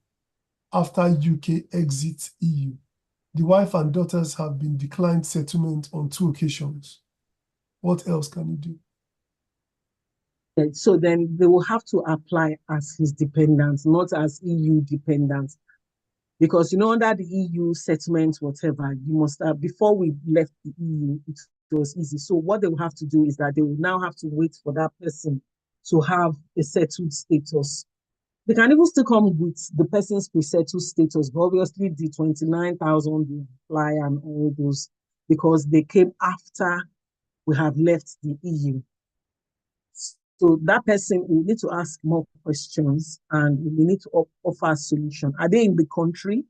S2: after UK exit EU. The wife and daughters have been declined settlement on 2 occasions. What else can he do?
S3: So then they will have to apply as his dependents, not as EU dependents. Because, under the EU settlement, whatever, you must have, before we left the EU, it was easy. So what they will have to do is that they will now have to wait for that person to have a settled status. They can even still come with the person's pre-settled status, but obviously the 29,000 will apply and all those because they came after we have left the EU. So that person will need to ask more questions and we need to offer a solution. Are they in the country?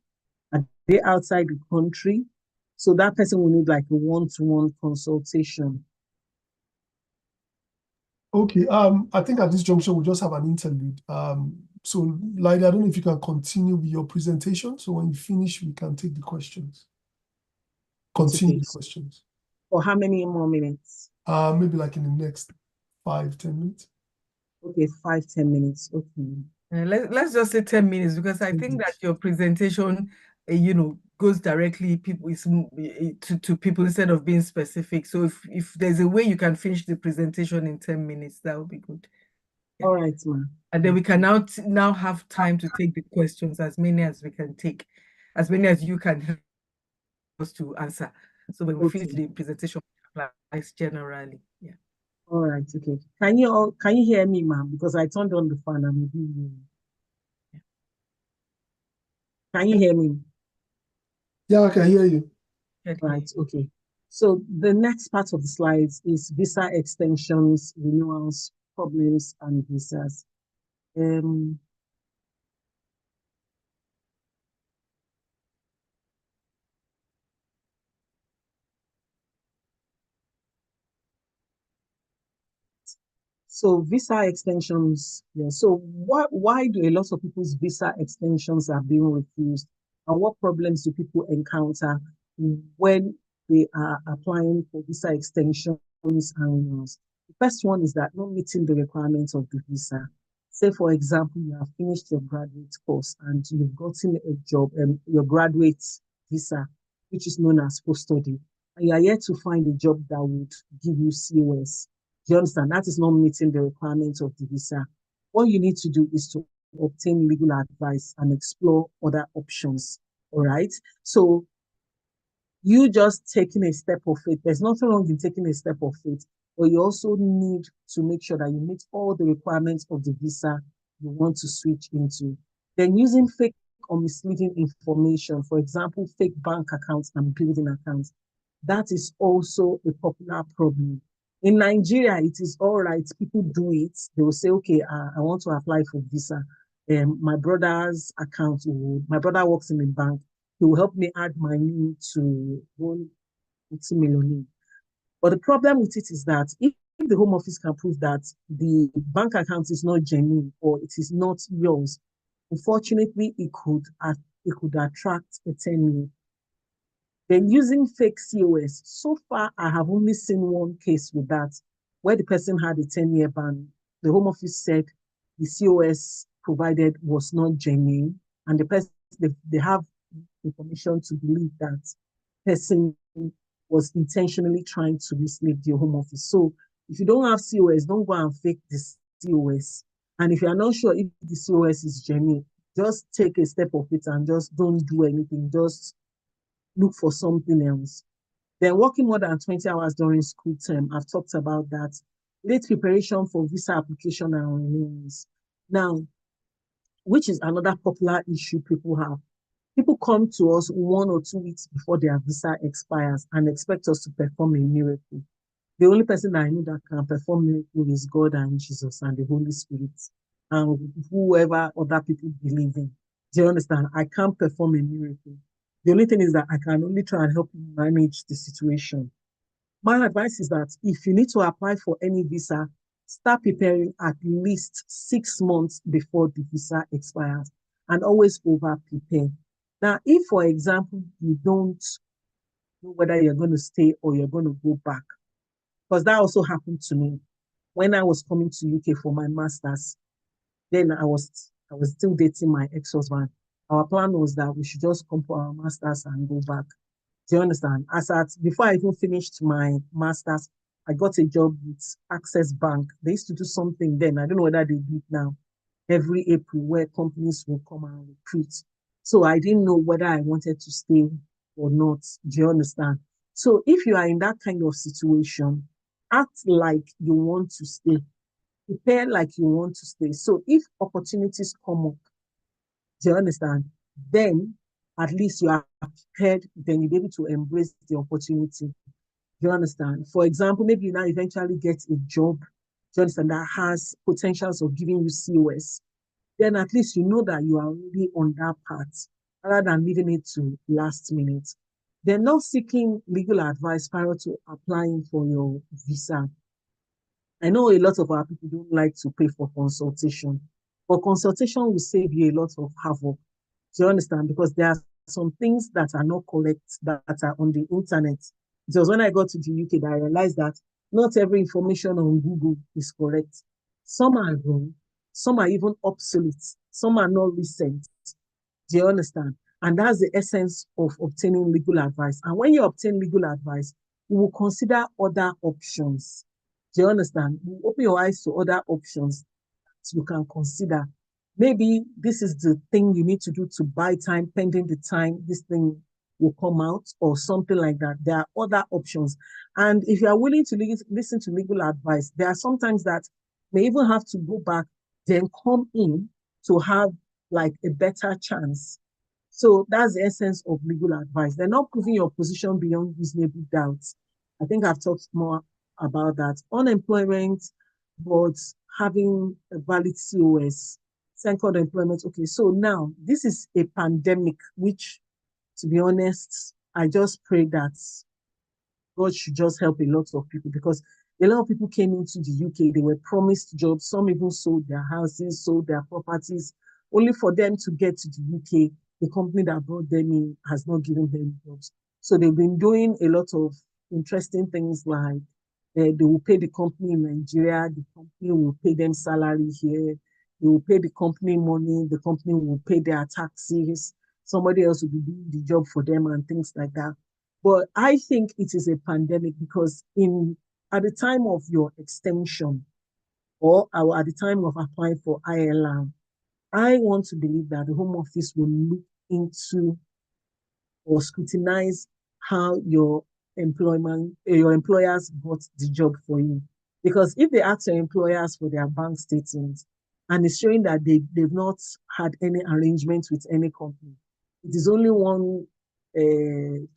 S3: Are they outside the country? So that person will need like a one-to-one consultation.
S2: Okay, I think at this juncture we'll just have an interlude. So Laide, I don't know if you can continue with your presentation. So when you finish, we can take the questions. Continue the questions.
S3: For how many more minutes?
S2: Maybe like in the next 5-10 minutes.
S3: Okay, 5-10 minutes. Okay.
S1: Let's just say 10 minutes because I think that your presentation, goes directly to people instead of being specific. So if there's a way you can finish the presentation in 10 minutes, that would be good.
S3: Yeah. All right, ma'am.
S1: And then we can now have time to take the questions, as many as we can take, as many as you can help us to answer. So when we finish the presentation, applies generally. Yeah.
S3: All right. Okay. Can you hear me, ma'am? Because I turned on the fan and maybe can you hear me?
S2: Yeah, I can hear you.
S3: Right. Okay. So the next part of the slides is visa extensions, renewals, problems, and visas. So visa extensions, yeah. So why do a lot of people's visa extensions are being refused? And what problems do people encounter when they are applying for visa extensions and renewals? The first one is that not meeting the requirements of the visa. Say, for example, you have finished your graduate course and you've gotten a job, your graduate visa, which is known as post-study, and you are yet to find a job that would give you COS. Do you understand? That is not meeting the requirements of the visa. What you need to do is to obtain legal advice and explore other options. All right. So you just taking a step of faith. There's nothing wrong in taking a step of faith, but you also need to make sure that you meet all the requirements of the visa you want to switch into. Then using fake or misleading information, for example, fake bank accounts and building accounts, that is also a popular problem. In Nigeria, it is all right. People do it. They will say, okay, I want to apply for visa. My brother's account, my brother works in a bank. He will help me add my name to 180 million. But the problem with it is that if the Home Office can prove that the bank account is not genuine or it is not yours, unfortunately, it could attract a 10-year. Then using fake COS. So far, I have only seen one case with that, where the person had a 10-year ban. The Home Office said the COS provided was not genuine, and the person they have information to believe that person was intentionally trying to mislead the Home Office. So if you don't have COS, don't go and fake the COS. And if you are not sure if the COS is genuine, just take a step of it and just don't do anything. Just look for something else. Then working more than 20 hours during school term, I've talked about that. Late preparation for visa application and renewals. Now, which is another popular issue people have. People come to us 1 or 2 weeks before their visa expires and expect us to perform a miracle. The only person that I know that can perform miracle is God and Jesus and the Holy Spirit and whoever other people believe in. Do you understand? I can't perform a miracle. The only thing is that I can only try and help you manage the situation. My advice is that if you need to apply for any visa, start preparing at least 6 months before the visa expires and always over prepare. Now, if, for example, you don't know whether you're going to stay or you're going to go back, because that also happened to me when I was coming to UK for my master's. Then I was still dating my ex-husband. Our plan was that we should just come for our master's and go back. Do you understand? Before I even finished my master's, I got a job with Access Bank. They used to do something then. I don't know whether they do it now. Every April, where companies will come and recruit. So I didn't know whether I wanted to stay or not. Do you understand? So if you are in that kind of situation, act like you want to stay. Prepare like you want to stay. So if opportunities come up, do you understand? Then at least you are prepared, then you'll be able to embrace the opportunity. Do you understand? For example, maybe you now eventually get a job, do you understand, that has potentials of giving you COS. Then at least you know that you are already on that path rather than leaving it to last minute. They're not seeking legal advice prior to applying for your visa. I know a lot of our people don't like to pay for consultation, but consultation will save you a lot of havoc. Do you understand? Because there are some things that are not correct that are on the internet. It was when I got to the UK that I realized that not every information on Google is correct. Some are wrong, some are even obsolete, some are not recent. Do you understand? And that's the essence of obtaining legal advice. And when you obtain legal advice, you will consider other options. Do you understand? You open your eyes to other options that you can consider. Maybe this is the thing you need to do to buy time, pending the time this thing will come out, or something like that. There are other options. And if you are willing to listen to legal advice, there are sometimes that may even have to go back, then come in to have like a better chance. So that's the essence of legal advice. They're not proving your position beyond reasonable doubts. I think I've talked more about that. Unemployment, but having a valid COS, second employment. Okay, so now this is a pandemic, which, to be honest, I just pray that God should just help a lot of people, because a lot of people came into the UK, they were promised jobs, some even sold their houses, sold their properties, only for them to get to the UK. The company that brought them in has not given them jobs. So they've been doing a lot of interesting things like they will pay the company in Nigeria, the company will pay them salary here, they will pay the company money, the company will pay their taxes, somebody else will be doing the job for them and things like that. But I think it is a pandemic because at the time of your extension or at the time of applying for ILR, I want to believe that the Home Office will look into or scrutinize how your employers got the job for you. Because if they ask your employers for their bank statements and it's showing that they've not had any arrangement with any company, it is only one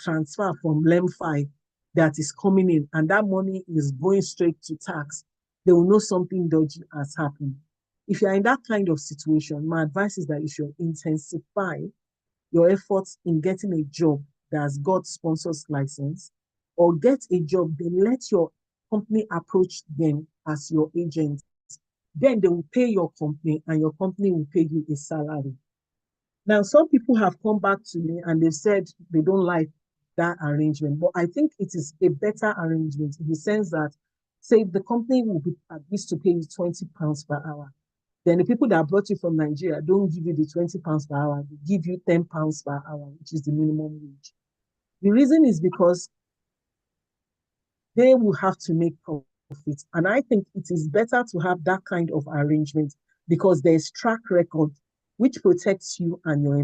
S3: transfer from LEM5 that is coming in, and that money is going straight to tax, they will know something dodgy has happened. If you're in that kind of situation, my advice is that you should intensify your efforts in getting a job that has got sponsors license, or get a job, then let your company approach them as your agent. Then they will pay your company and your company will pay you a salary. Now, some people have come back to me and they've said they don't like that arrangement, but I think it is a better arrangement in the sense that, say, the company will be agreed to pay you £20 per hour. Then the people that brought you from Nigeria don't give you the £20 per hour, they give you £10 per hour, which is the minimum wage. The reason is because they will have to make profit. And I think it is better to have that kind of arrangement because there's track record which protects you and your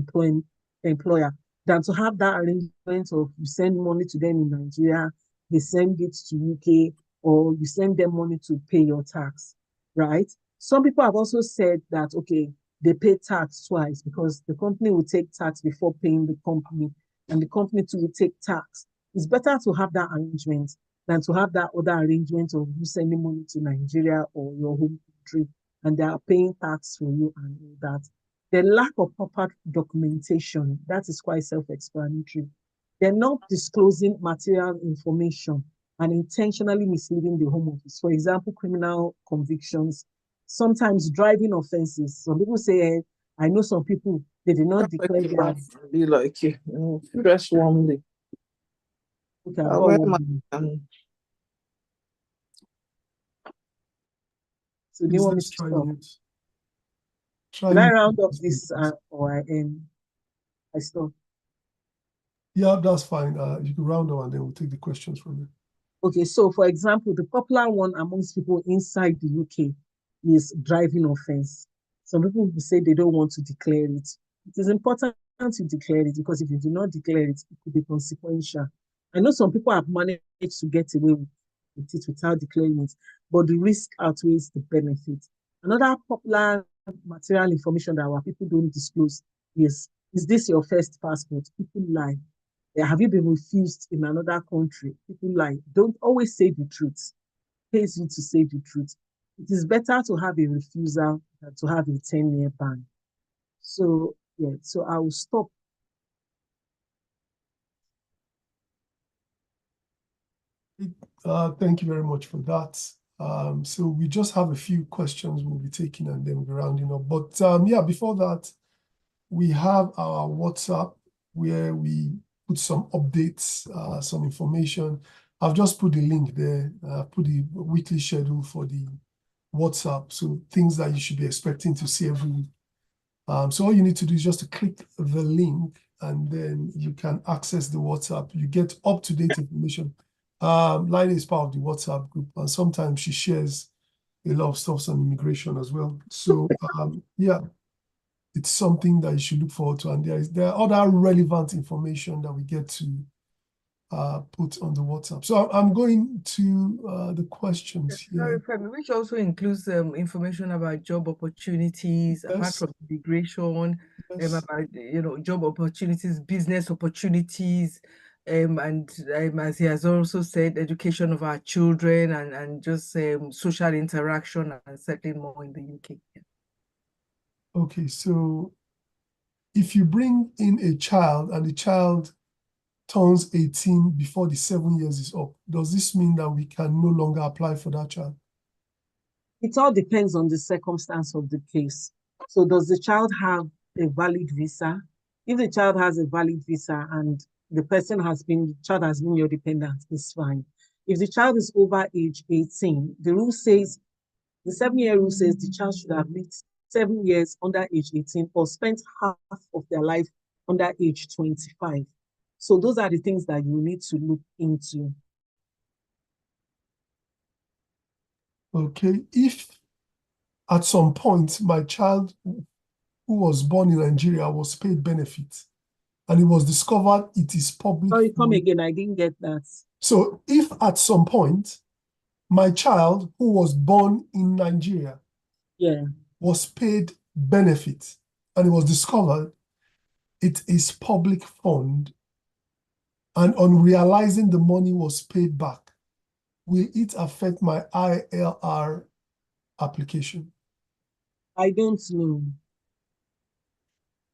S3: employer than to have that arrangement of you send money to them in Nigeria, they send it to UK, or you send them money to pay your tax, right? Some people have also said that, okay, they pay tax twice because the company will take tax before paying the company, and the company too will take tax. It's better to have that arrangement than to have that other arrangement of you sending money to Nigeria or your home country and they are paying tax for you and all that. The lack of proper documentation, that is quite self-explanatory. They're not disclosing material information and intentionally misleading the Home Office. For example, criminal convictions, sometimes driving offenses. Some people say, I know some people, they did not declare their...
S4: Be like you, dress warmly.
S3: Okay, I've got one. So do you want me to stop? Should I round up this or I stop?
S2: Yeah, that's fine. You can round up and then we'll take the questions from you.
S3: Okay, so for example, the popular one amongst people inside the UK is driving offense. Some people will say they don't want to declare it. It is important to declare it because if you do not declare it, it could be consequential. I know some people have managed to get away with it without declaring it, but the risk outweighs the benefit. Another popular material information that our people don't disclose is this your first passport? People lie. Have you been refused in another country? People lie. Don't always say the truth. It pays you to say the truth. It is better to have a refusal than to have a 10-year ban. So, yeah, so I will stop.
S2: Thank you very much for that. So we just have a few questions we'll be taking and then we'll be rounding up. But yeah, before that, we have our WhatsApp where we put some updates, some information. I've just put the link there, put the weekly schedule for the WhatsApp. So things that you should be expecting to see every week. So all you need to do is just to click the link and then you can access the WhatsApp. You get up-to-date information. Laide is part of the WhatsApp group, and sometimes she shares a lot of stuff on immigration as well. So yeah, it's something that you should look forward to. And there are other relevant information that we get to put on the WhatsApp. So I'm going to the questions
S1: Sorry,
S2: here.
S1: Femi, which also includes information about job opportunities, apart
S2: Yes,
S1: from immigration,
S2: yes.
S1: about job opportunities, business opportunities, and as he has also said, education of our children and just social interaction and settling more in the UK.
S2: Okay, so if you bring in a child and the child turns 18 before the 7 years is up, does this mean that we can no longer apply for that child?
S3: It all depends on the circumstance of the case. So does the child have a valid visa? If the child has a valid visa and the child has been your dependent, it's fine. If the child is over age 18, the 7-year rule says the child should have lived 7 years under age 18 or spent half of their life under age 25. So those are the things that you need to look into.
S2: Okay, if at some point my child who was born in Nigeria was paid benefits and it was discovered it is public
S3: Sorry, come
S2: fund.
S3: again, I didn't get that.
S2: So if at some point my child who was born in Nigeria
S3: Yeah.
S2: was paid benefits and it was discovered it is public fund, and on realizing the money was paid back, will it affect my ILR application?
S3: I don't know.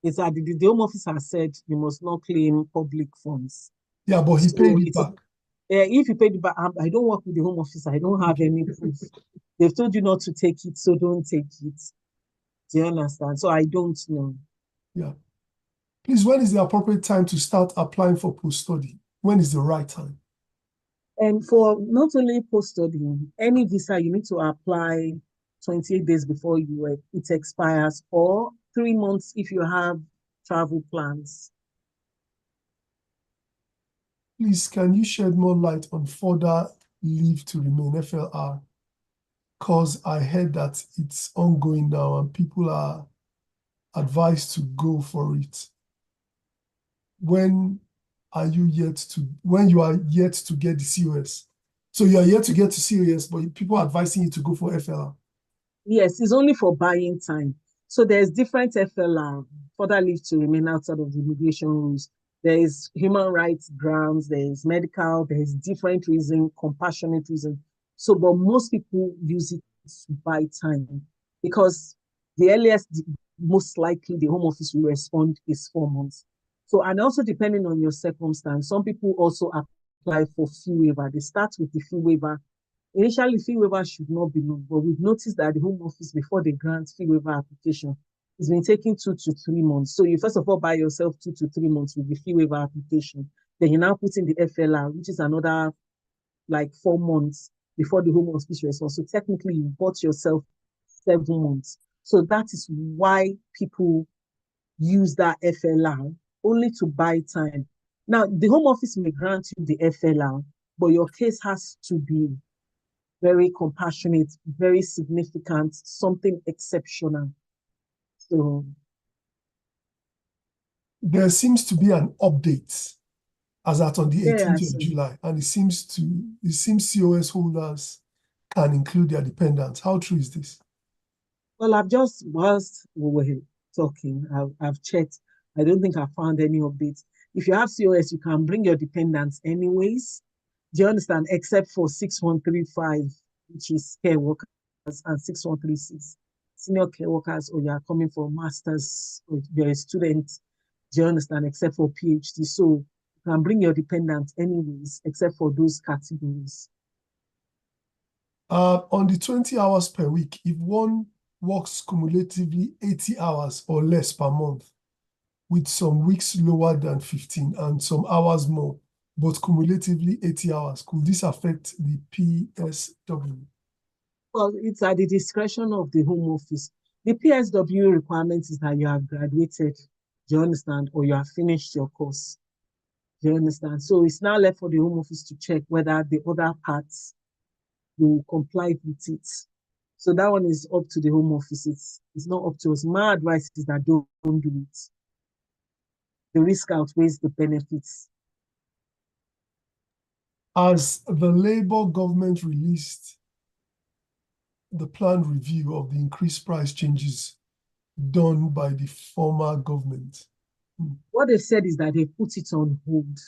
S3: It's that the Home Office has said you must not claim public funds.
S2: Yeah, but he paid it back.
S3: If you paid it back, I don't work with the Home Office. I don't have any proof. They've told you not to take it, so don't take it. Do you understand? So I don't know.
S2: Yeah. Please, when is the appropriate time to start applying for post-study? When is the right time?
S3: And for not only post-study, any visa, you need to apply 28 days before it expires, or 3 months if you have travel plans.
S2: Please, can you shed more light on further leave to remain, FLR? Because I heard that it's ongoing now and people are advised to go for it. When you are yet to get the COS? So you are yet to get to COS, but people are advising you to go for FLR.
S3: Yes, it's only for buying time. So there's different FLR, further leave to remain outside of the immigration rules. There is human rights grounds, there is medical, there is different reason, compassionate reason. So, but most people use it to buy time because the earliest, most likely the Home Office will respond is 4 months. So, and also depending on your circumstance, some people also apply for fee waiver. They start with the fee waiver. Initially, fee waiver should not be known, but we've noticed that the Home Office, before they grant fee waiver application, it's been taking 2 to 3 months. So you first of all buy yourself 2 to 3 months with the fee waiver application. Then you now put in the FLR, which is another like 4 months before the Home Office responds. So technically, you bought yourself 7 months. So that is why people use that FLR only to buy time. Now, the Home Office may grant you the FLR, but your case has to be very compassionate, very significant, something exceptional. So
S2: there seems to be an update as at on the 18th of
S3: so,
S2: July, and it seems COS holders can include their dependents. How true is this?
S3: well, whilst we were talking, I've checked. I don't think I found any updates. If you have COS, you can bring your dependents anyways. Do you understand? Except for 6135, which is care workers, and 6136, senior care workers, or you are coming for a master's, or you're a student. Do you understand? Except for PhD. So you can bring your dependents anyways, except for those categories.
S2: On the 20 hours per week, if one works cumulatively 80 hours or less per month, with some weeks lower than 15 and some hours more, but cumulatively 80 hours, could this affect the PSW?
S3: Well, it's at the discretion of the Home Office. The PSW requirement is that you have graduated, do you understand, or you have finished your course. Do you understand? So it's now left for the Home Office to check whether the other parts will comply with it. So that one is up to the Home Office. It's not up to us. My advice is that don't do it. The risk outweighs the benefits.
S2: As the Labour government released the planned review of the increased price changes done by the former government.
S3: What they've said is that they put it on hold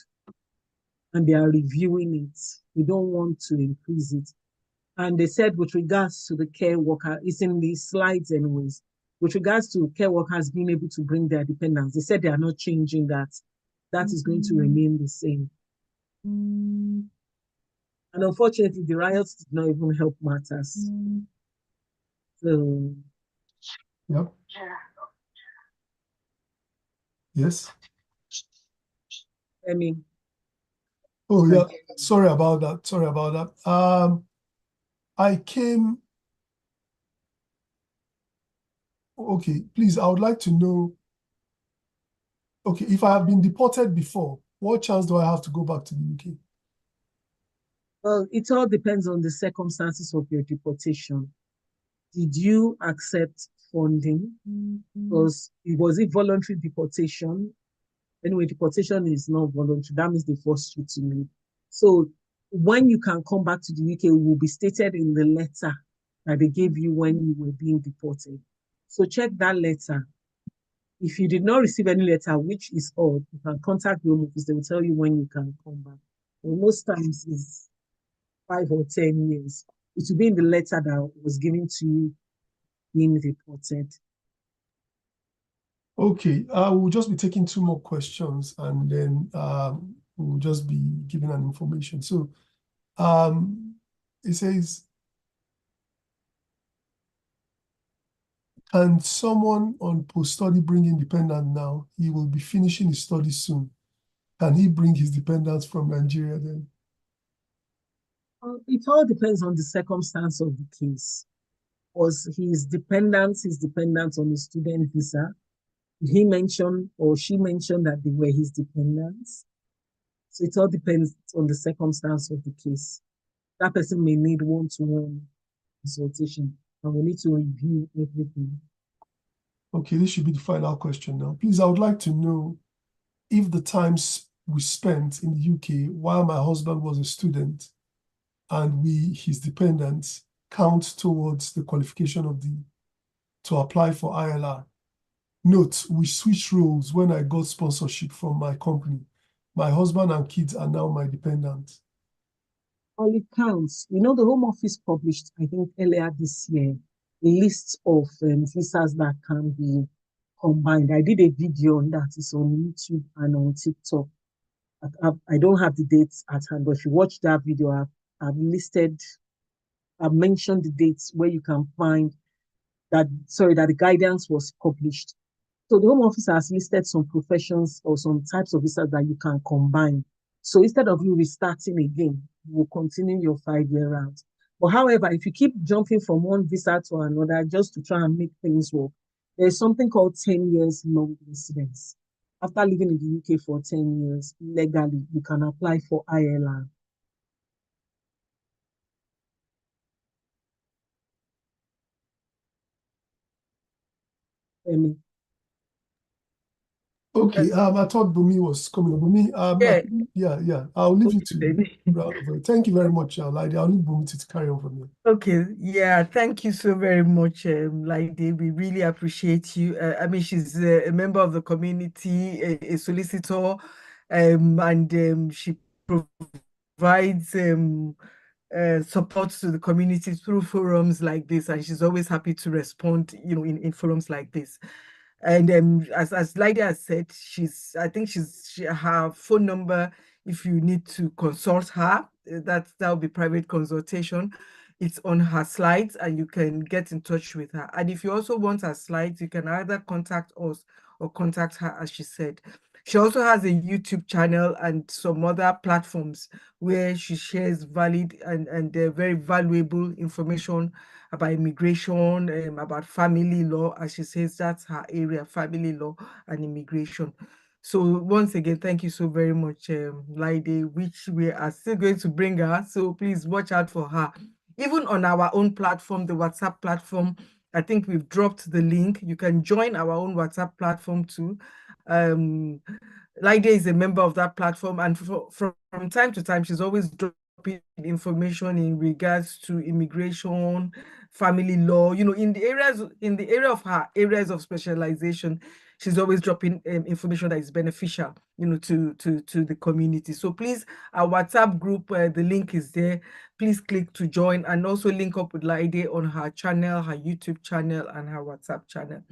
S3: and they are reviewing it. We don't want to increase it. And they said with regards to the care worker, it's in the slides anyways, with regards to care workers being able to bring their dependents, they said they are not changing that. That is going to remain the same. And unfortunately, the riots did not even help matters. So,
S2: yep. Yes.
S3: I mean.
S2: Oh, yeah. Sorry about that. Sorry about that. I came. Okay, please, I would like to know. Okay, if I have been deported before, what chance do I have to go back to the UK?
S3: Well, it all depends on the circumstances of your deportation. Did you accept funding? Was it voluntary deportation? Anyway, deportation is not voluntary. That means they forced you to leave. So when you can come back to the UK will be stated in the letter that they gave you when you were being deported. So check that letter. If you did not receive any letter, which is odd, you can contact the Home Office. They will tell you when you can come back. And most times it's 5 or 10 years. It will be in the letter that was given to you being deported.
S2: Okay, we'll just be taking 2 more questions and then we'll just be giving an information. So it says, can someone on post-study bring in dependent now? He will be finishing his studies soon. Can he bring his dependents from Nigeria then?
S3: It all depends on the circumstance of the case. Was his dependents on a student visa? He mentioned or she mentioned that they were his dependents. So it all depends on the circumstance of the case. That person may need one-to-one consultation, and we need to review everything.
S2: Okay, this should be the final question now. Please, I would like to know if the times we spent in the UK while my husband was a student and his dependents, count towards the qualification to apply for ILR. Note, we switched roles when I got sponsorship from my company. My husband and kids are now my dependents.
S3: All it counts. You know, the Home Office published, I think, earlier this year, a list of visas that can be combined. I did a video on that. It's on YouTube and on TikTok. I don't have the dates at hand, but if you watch that video, I've mentioned the dates where you can find that the guidance was published. So the Home Office has listed some professions or some types of visas that you can combine. So instead of you restarting again, you will continue your 5-year route. But however, if you keep jumping from one visa to another just to try and make things work, there's something called 10 years long residence. After living in the UK for 10 years, legally, you can apply for ILR.
S2: Okay, I thought Bumi was coming up. Bumi, yeah, I'll leave you to round over. Thank you very much, Laide. I'll leave Bumi to carry on from here.
S1: Okay, yeah, thank you so very much, Laide. We really appreciate you. I mean, she's a member of the community, a solicitor, and she provides support to the community through forums like this, and she's always happy to respond, in forums like this. And as Laide has said, I think her phone number, if you need to consult her, that'll be private consultation. It's on her slides, and you can get in touch with her. And if you also want her slides, you can either contact us or contact her, as she said. She also has a YouTube channel and some other platforms where she shares valid and very valuable information about immigration, about family law. As she says, that's her area, family law and immigration. So once again, thank you so very much, Laide, which we are still going to bring her. So please watch out for her. Even on our own platform, the WhatsApp platform, I think we've dropped the link. You can join our own WhatsApp platform too. Laide is a member of that platform, and from time to time, she's always dropping information in regards to immigration, family law, in the area of her areas of specialization. She's always dropping information that is beneficial, to the community. So please, our WhatsApp group, the link is there. Please click to join, and also link up with Laide on her channel, her YouTube channel, and her WhatsApp channel.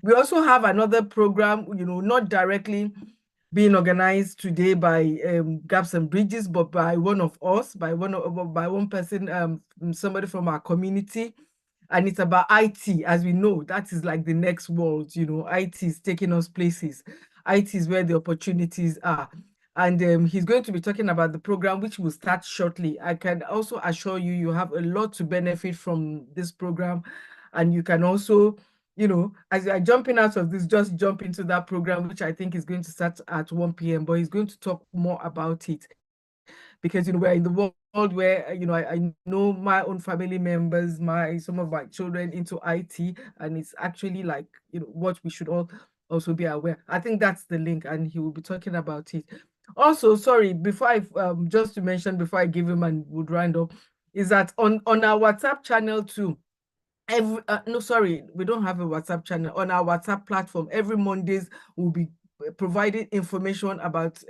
S1: We also have another program, not directly being organized today by Gaps and Bridges, but by one of us, by one person, somebody from our community. And it's about IT. As we know, that is like the next world. IT is taking us places. IT is where the opportunities are. And he's going to be talking about the program, which will start shortly. I can also assure you, you have a lot to benefit from this program. And you can also, as you are jumping out of this, just jump into that program, which I think is going to start at 1 p.m. But he's going to talk more about it, because we're in the world where I know my own family members, some of my children into IT, and it's actually like what we should all also be aware. I think that's the link, and he will be talking about it. Also, sorry, before I just to mention before I give him and would round up, is that on our WhatsApp channel too. No, sorry, we don't have a WhatsApp channel. On our WhatsApp platform, every Mondays we'll be providing information about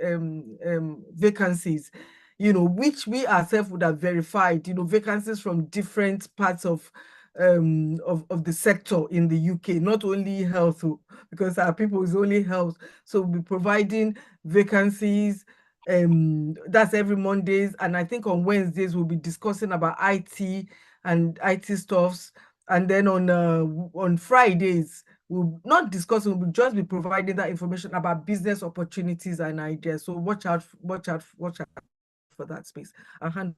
S1: vacancies, which we ourselves would have verified, vacancies from different parts of the sector in the UK, not only health, because our people is only health. So we'll be providing vacancies. That's every Mondays, and I think on Wednesdays we'll be discussing about IT and IT stuffs. And then on Fridays, we'll not discuss, we'll just be providing that information about business opportunities and ideas. So watch out for that space. I'll hand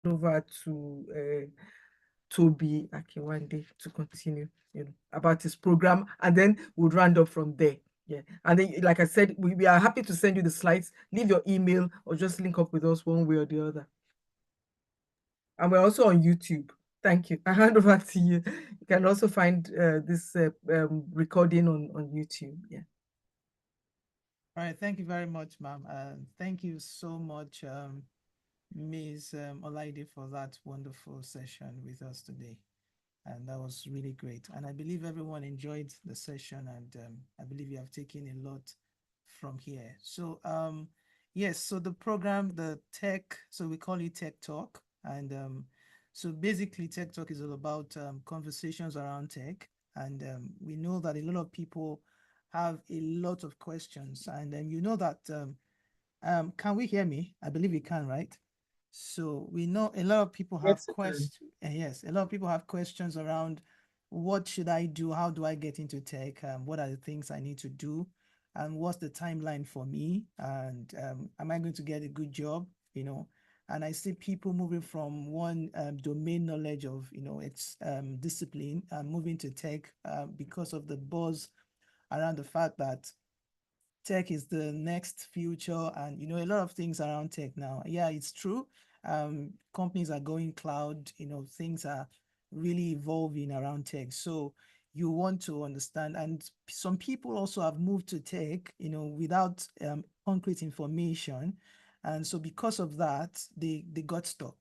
S1: over to Toby Akinwande to continue, about his program, and then we'll round up from there. Yeah. And then, like I said, we are happy to send you the slides. Leave your email or just link up with us one way or the other. And we're also on YouTube. Thank you. I hand over to you. You can also find this recording on YouTube. Yeah.
S5: All right. Thank you very much, ma'am. Thank you so much, Ms. Olaide, for that wonderful session with us today. And that was really great. And I believe everyone enjoyed the session, and I believe you have taken a lot from here. So yes, so the program, the tech, so we call it Tech Talk. And so basically Tech Talk is all about conversations around tech. And we know that a lot of people have a lot of questions. And you know that, can we hear me? I believe you can, right? So we know a lot of people have
S3: Yes,
S5: questions. Yes, a lot of people have questions around what should I do? How do I get into tech? What are the things I need to do? And what's the timeline for me? And am I going to get a good job? And I see people moving from one domain knowledge of, its discipline and moving to tech because of the buzz around the fact that tech is the next future, and a lot of things around tech now. Yeah, it's true. Companies are going cloud, things are really evolving around tech. So you want to understand, and some people also have moved to tech, without concrete information. And so because of that, they got stuck,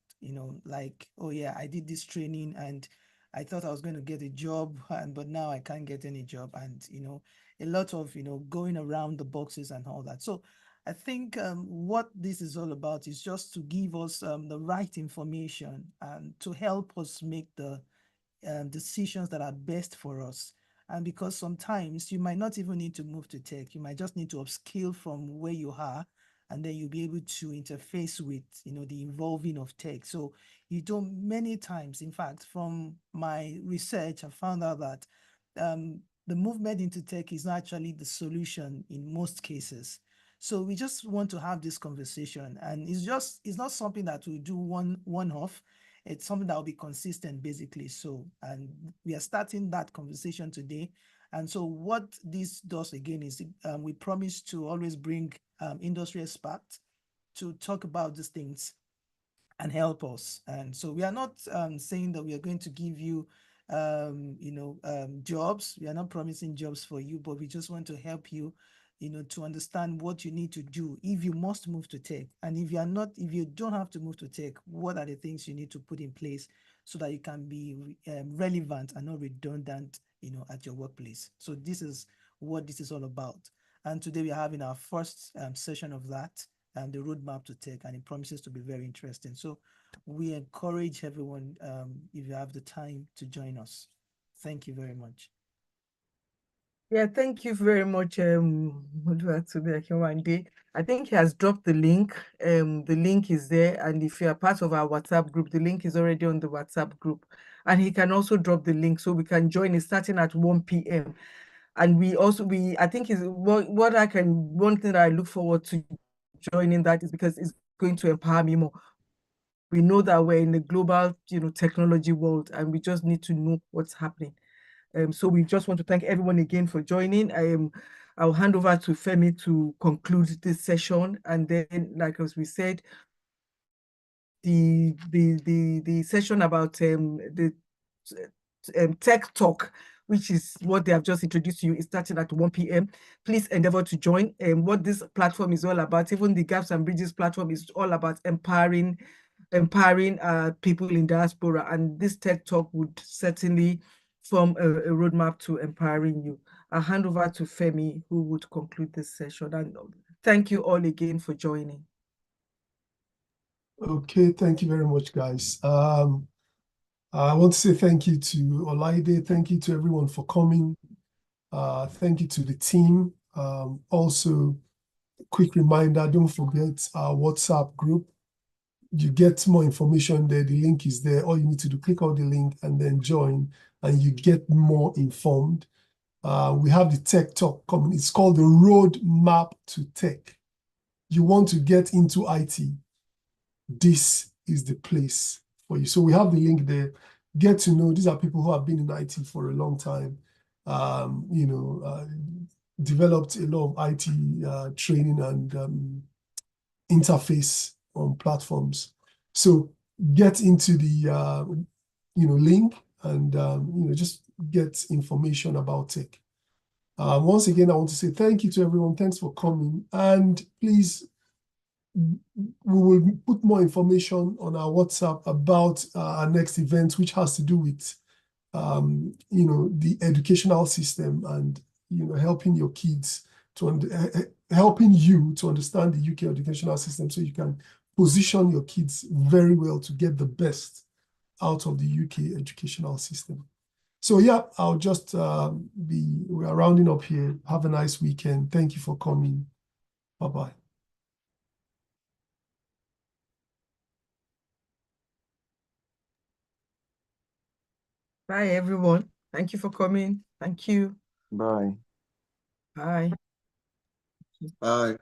S5: like, oh yeah, I did this training and I thought I was going to get a job, but now I can't get any job. And a lot of going around the boxes and all that. So I think what this is all about is just to give us the right information and to help us make the decisions that are best for us. And because sometimes you might not even need to move to tech, you might just need to upskill from where you are, and then you'll be able to interface with, the evolving of tech. So you don't, many times, in fact, from my research, I found out that the movement into tech is not actually the solution in most cases. So we just want to have this conversation, and it's not something that we do one off. It's something that will be consistent, basically. So, and we are starting that conversation today. And so what this does again is we promise to always bring industry experts to talk about these things and help us. And so we are not saying that we are going to give you jobs. We are not promising jobs for you, but we just want to help you, to understand what you need to do if you must move to tech. And if you don't have to move to tech, what are the things you need to put in place so that you can be relevant and not redundant, at your workplace. So this is what this is all about. And today we are having our first session of that, the roadmap to tech, and it promises to be very interesting. So we encourage everyone, if you have the time, to join us. Thank you very much.
S1: Yeah, thank you very much, Oluwatobi. I think he has dropped the link. The link is there, and if you are part of our WhatsApp group, the link is already on the WhatsApp group. And he can also drop the link so we can join it starting at 1 p.m. And I think is one thing that I look forward to joining that is because it's going to empower me more. We know that we're in a global, technology world, and we just need to know what's happening. So we just want to thank everyone again for joining. I'll hand over to Femi to conclude this session, and then, like as we said, the session about the tech talk, which is what they have just introduced to you, is starting at 1 p.m. Please endeavor to join. What this platform is all about, even the Gaps and Bridges platform, is all about empowering people in diaspora, and this tech talk would certainly form a roadmap to empowering you. I'll hand over to Femi, who would conclude this session. And thank you all again for joining.
S2: Okay, thank you very much, guys. I want to say thank you to Laide. Thank you to everyone for coming. Thank you to the team. Also, quick reminder, don't forget our WhatsApp group. You get more information there. The link is there. All you need to do, click on the link and then join, and you get more informed. We have the Tech Talk coming. It's called the Roadmap to Tech. You want to get into IT, this is the place for you. So we have the link there. Get to know, these are people who have been in IT for a long time, developed a lot of IT training and interface on platforms. So get into the link and just get information about tech. Once again, I want to say thank you to everyone. Thanks for coming. And please, we will put more information on our WhatsApp about our next event, which has to do with the educational system and helping your kids helping you to understand the UK educational system, so you can position your kids very well to get the best out of the UK educational system. So yeah, I'll just we are rounding up here. Have a nice weekend. Thank you for coming. Bye-bye.
S1: Bye, everyone. Thank you for coming. Thank you.
S6: Bye.
S1: Bye.
S6: Bye.